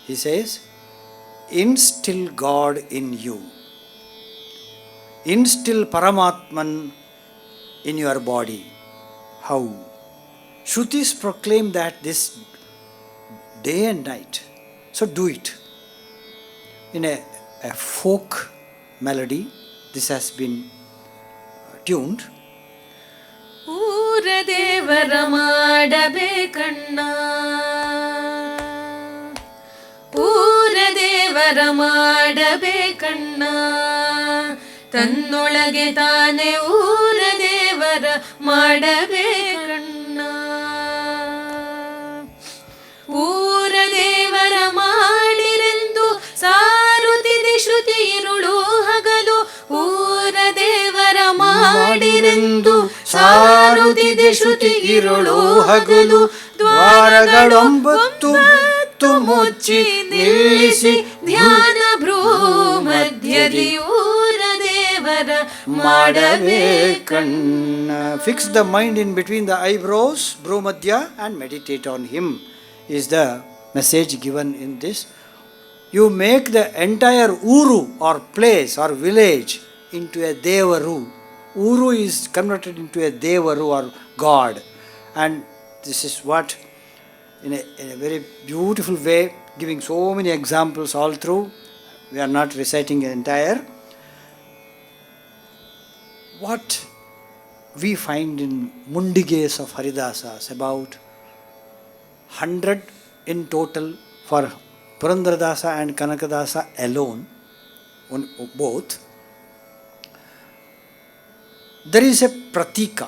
he says, instill God in you. Instill Paramatman in your body. How? Shrutis proclaim that this day and night. So do it. In a folk melody, this has been tuned. ಊರ ದೇವರ ಮಾಡಬೇಕಣ್ಣ, ಊರ ದೇವರ ಮಾಡಬೇಕಣ್ಣ, ತನ್ನೊಳಗೆ ತಾನೇ ಊರ ದೇವರ ಮಾಡಬೇಕಣ್ಣ. ಊರ ದೇವರ ಮಾಡಿರೆಂದು ಸಾರುತ್ತಿದೆ ಶ್ರುತಿ ಇರುಳು ಹಗಲು. ಊರ ದೇವರ ಮಾಡಿರೆಂದು ಸಾರುತ್ತಿದೆ ಶ್ರುತಿ ಇರುಳು ಹಗಲು. ದ್ವಾರಗಳೊಂಬತ್ತು ಮುಚ್ಚಿ ನಿಲ್ಲಿಸಿ ಧ್ಯಾನ ಭ್ರೂ ಮಧ್ಯದಿ ಊರ ದೇವರ ಮಾಡಬೇಕಣ್ಣ. Fix the mind in between the eyebrows, bhru madhya, and meditate on him, is the message given in this. You make the entire uru or place or village into a devaru. Uru is converted into a devaru or god, and this is what in a very beautiful way, giving so many examples all through. We are not reciting the entire. What we find in Mundiges of Haridasas, about 100 in total for Purandaradasa and Kanakadasa alone, on both. There is a pratika,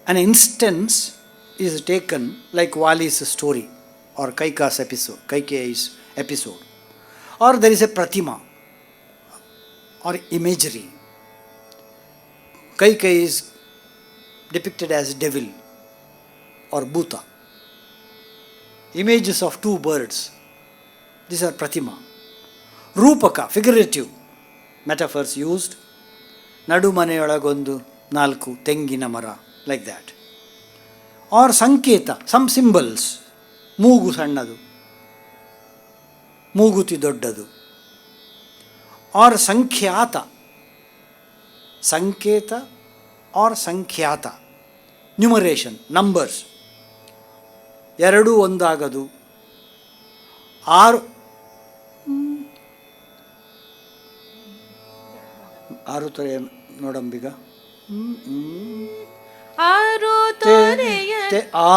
an instance is taken like Vali's story or Kaikeyi's episode, or there is a pratima or imagery. Kaikeyi is depicted as devil or bhuta, images of two birds. These are pratima. Rupaka, figurative metaphors used. Nadu maneyolagondu nalku tengina mara, like that. Or sanketa, some symbols. Moogu sannadu, mooguti doddadu. Or sankhyata, sanketa or sankhyata, numeration, numbers. Eradu ondagadu, ಆರು ತೊರೆಯ ನೋಡಂಬಿಗ,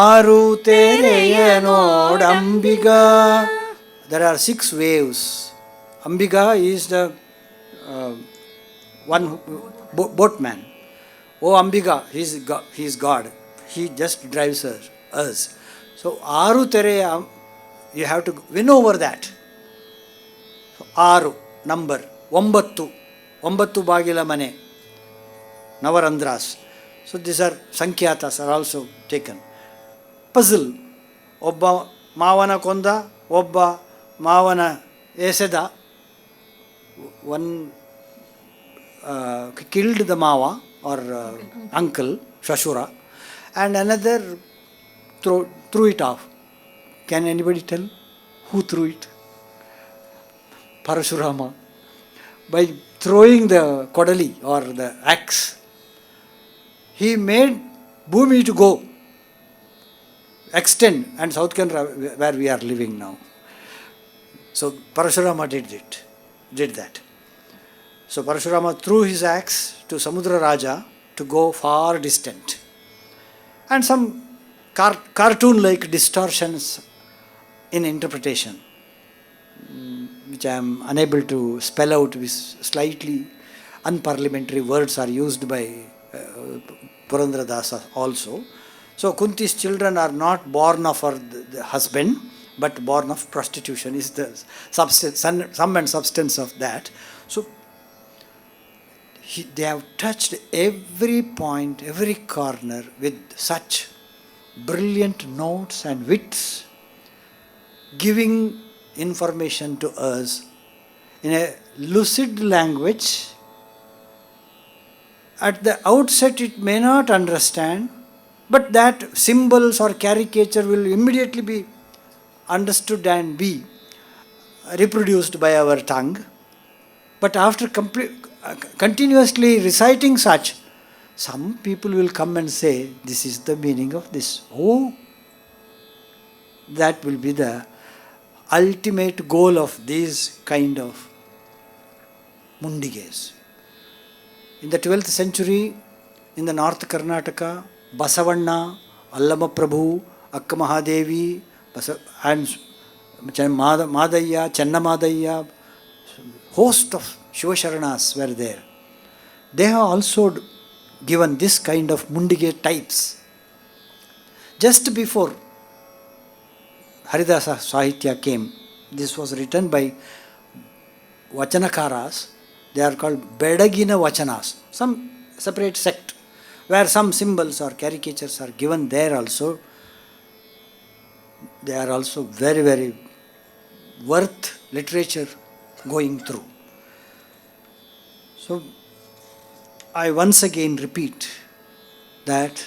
ಆರು ತೆರೆಯ ನೋಡಂಬಿಗ. There are 6 waves. Ambika is the one boatman. Oh Ambiga, he is God. He just drives us. So Aru Tereya, you have to win over that. So, Aru, number. Ombattu Bagila Mane. Navarandras. So these are Sankyatas are also taken. Puzzle. Obba Mavana Konda, Obba Mavana Eseda. One killed the Mava or uncle, Shashura, and another threw it off. Can anybody tell who threw it? Parashurama. By throwing the kodali or the axe, he made Bhumi to go, extend, and South Canara, where we are living now. So Parashurama did that. So Parashurama threw his axe to Samudra Raja to go far distant. And some cartoon-like distortions in interpretation, which I am unable to spell out, with slightly unparliamentary words are used by Purandara Dasa also. So Kunti's children are not born of the husband, but born of prostitution is the substance, sum and substance of that. So they have touched every point, every corner with such brilliant notes and wits, giving information to us in a lucid language. At the outset it may not understand, but that symbols or caricature will immediately be understood and be reproduced by our tongue. But after continuously reciting such, some people will come and say, this is the meaning of this. Oh, that will be the ultimate goal of these kind of mundiges. In the 12th century, in the North Karnataka, Basavanna, Allama Prabhu, Akka Mahadevi, and Madaya, Channa Madaya, host of Shivasharanas were there. They have also given this kind of mundige types. Just before Haridasa sahitya came, this was written by Vachanakaras. They are called Bedagina Vachanas, some separate sect, where some symbols or caricatures are given there also. They are also very, very worth literature going through. So, I once again repeat that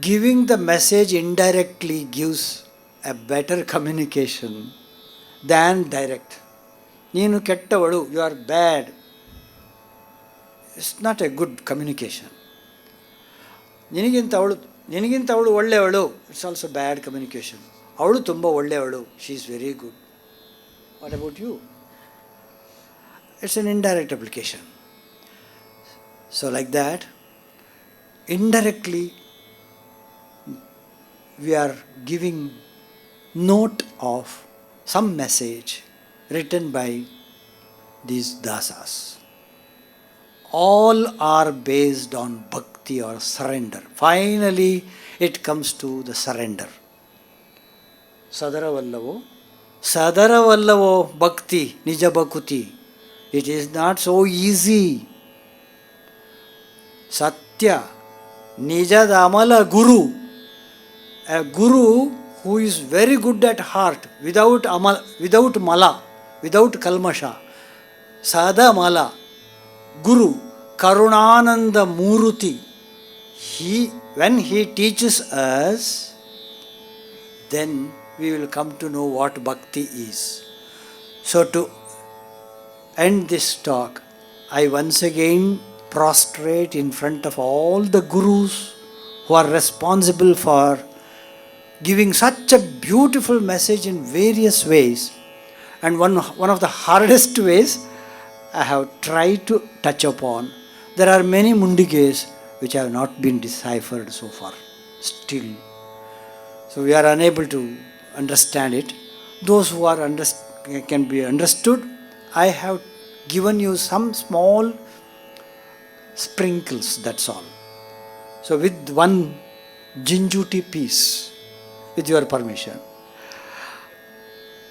giving the message indirectly gives a better communication than direct. Neenu kettavalu, you are bad. It's not a good communication. Niniginta avadu ಒಳ್ಳೆಯವಳು, it's also bad communication. ಅವಳು ತುಂಬ ಒಳ್ಳೆಯವಳು, she is very good. What about you? It's an indirect application. So like that, indirectly we are giving note of some message written by these dasas. All are based on bhakti or surrender. Finally, it comes to the surrender. Sadaravallavo bhakti nija bhakuti. It is not so easy. Satya, nijadamala guru. A guru who is very good at heart, without mala, without kalmasha. Sada mala. Guru, Karunananda Muruti. When he teaches us, then we will come to know what bhakti is. So to end this talk, I once again prostrate in front of all the gurus who are responsible for giving such a beautiful message in various ways. And one of the hardest ways I have tried to touch upon. There are many mundiges which have not been deciphered so far, still. So we are unable to understand it. Those who are can be understood, I have given you some small sprinkles, that's all. So with one jinjuti piece, with your permission,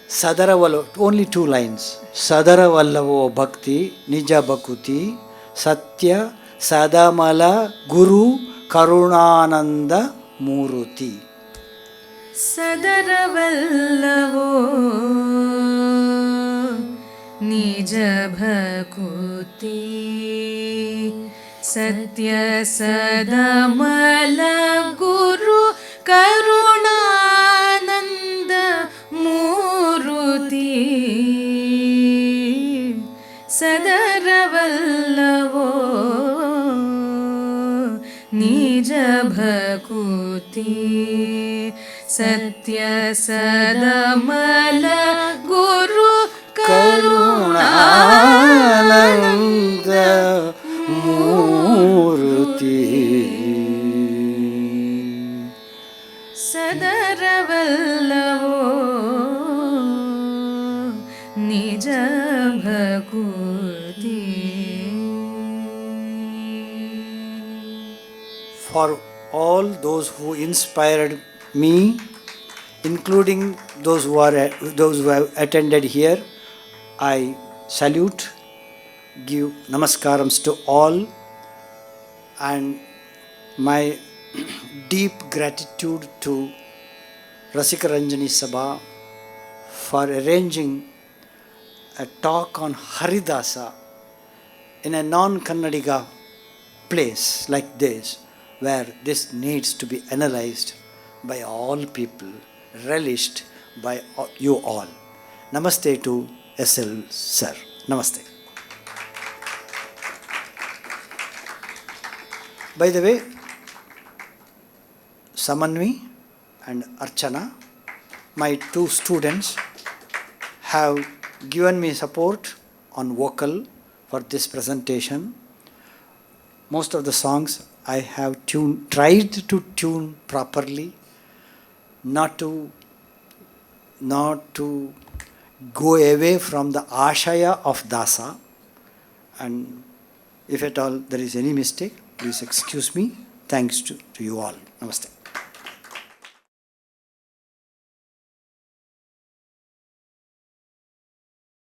Sadaravallo, only 2 lines. Sadaravallavo bhakti, nija bhakuti, satya, sadamala, guru, karunananda, muruti. Sadaravallavo nija bhakuti, satya sadamala guru karunananda muruti. Sadaravallavo nija bhakuti, satya sadamala guru karunananda muruti. Sadaravallavo nija bhakuti. For all those who inspired me, including those who have attended here, I salute, give namaskarams to all, and my deep gratitude to Rasika Ranjani Sabha for arranging a talk on Haridasa in a non-Kannadiga place like this, where this needs to be analyzed by all people, relished by you all. Namaste to SL Sir. Namaste. By the way, Samanvi and Archana, my 2 students, have given me support on vocal for this presentation. Most of the songs I have tried to tune properly, not to go away from the ashaya of Dasa, and if at all there is any mistake, please excuse me. Thanks to you all. Namaste.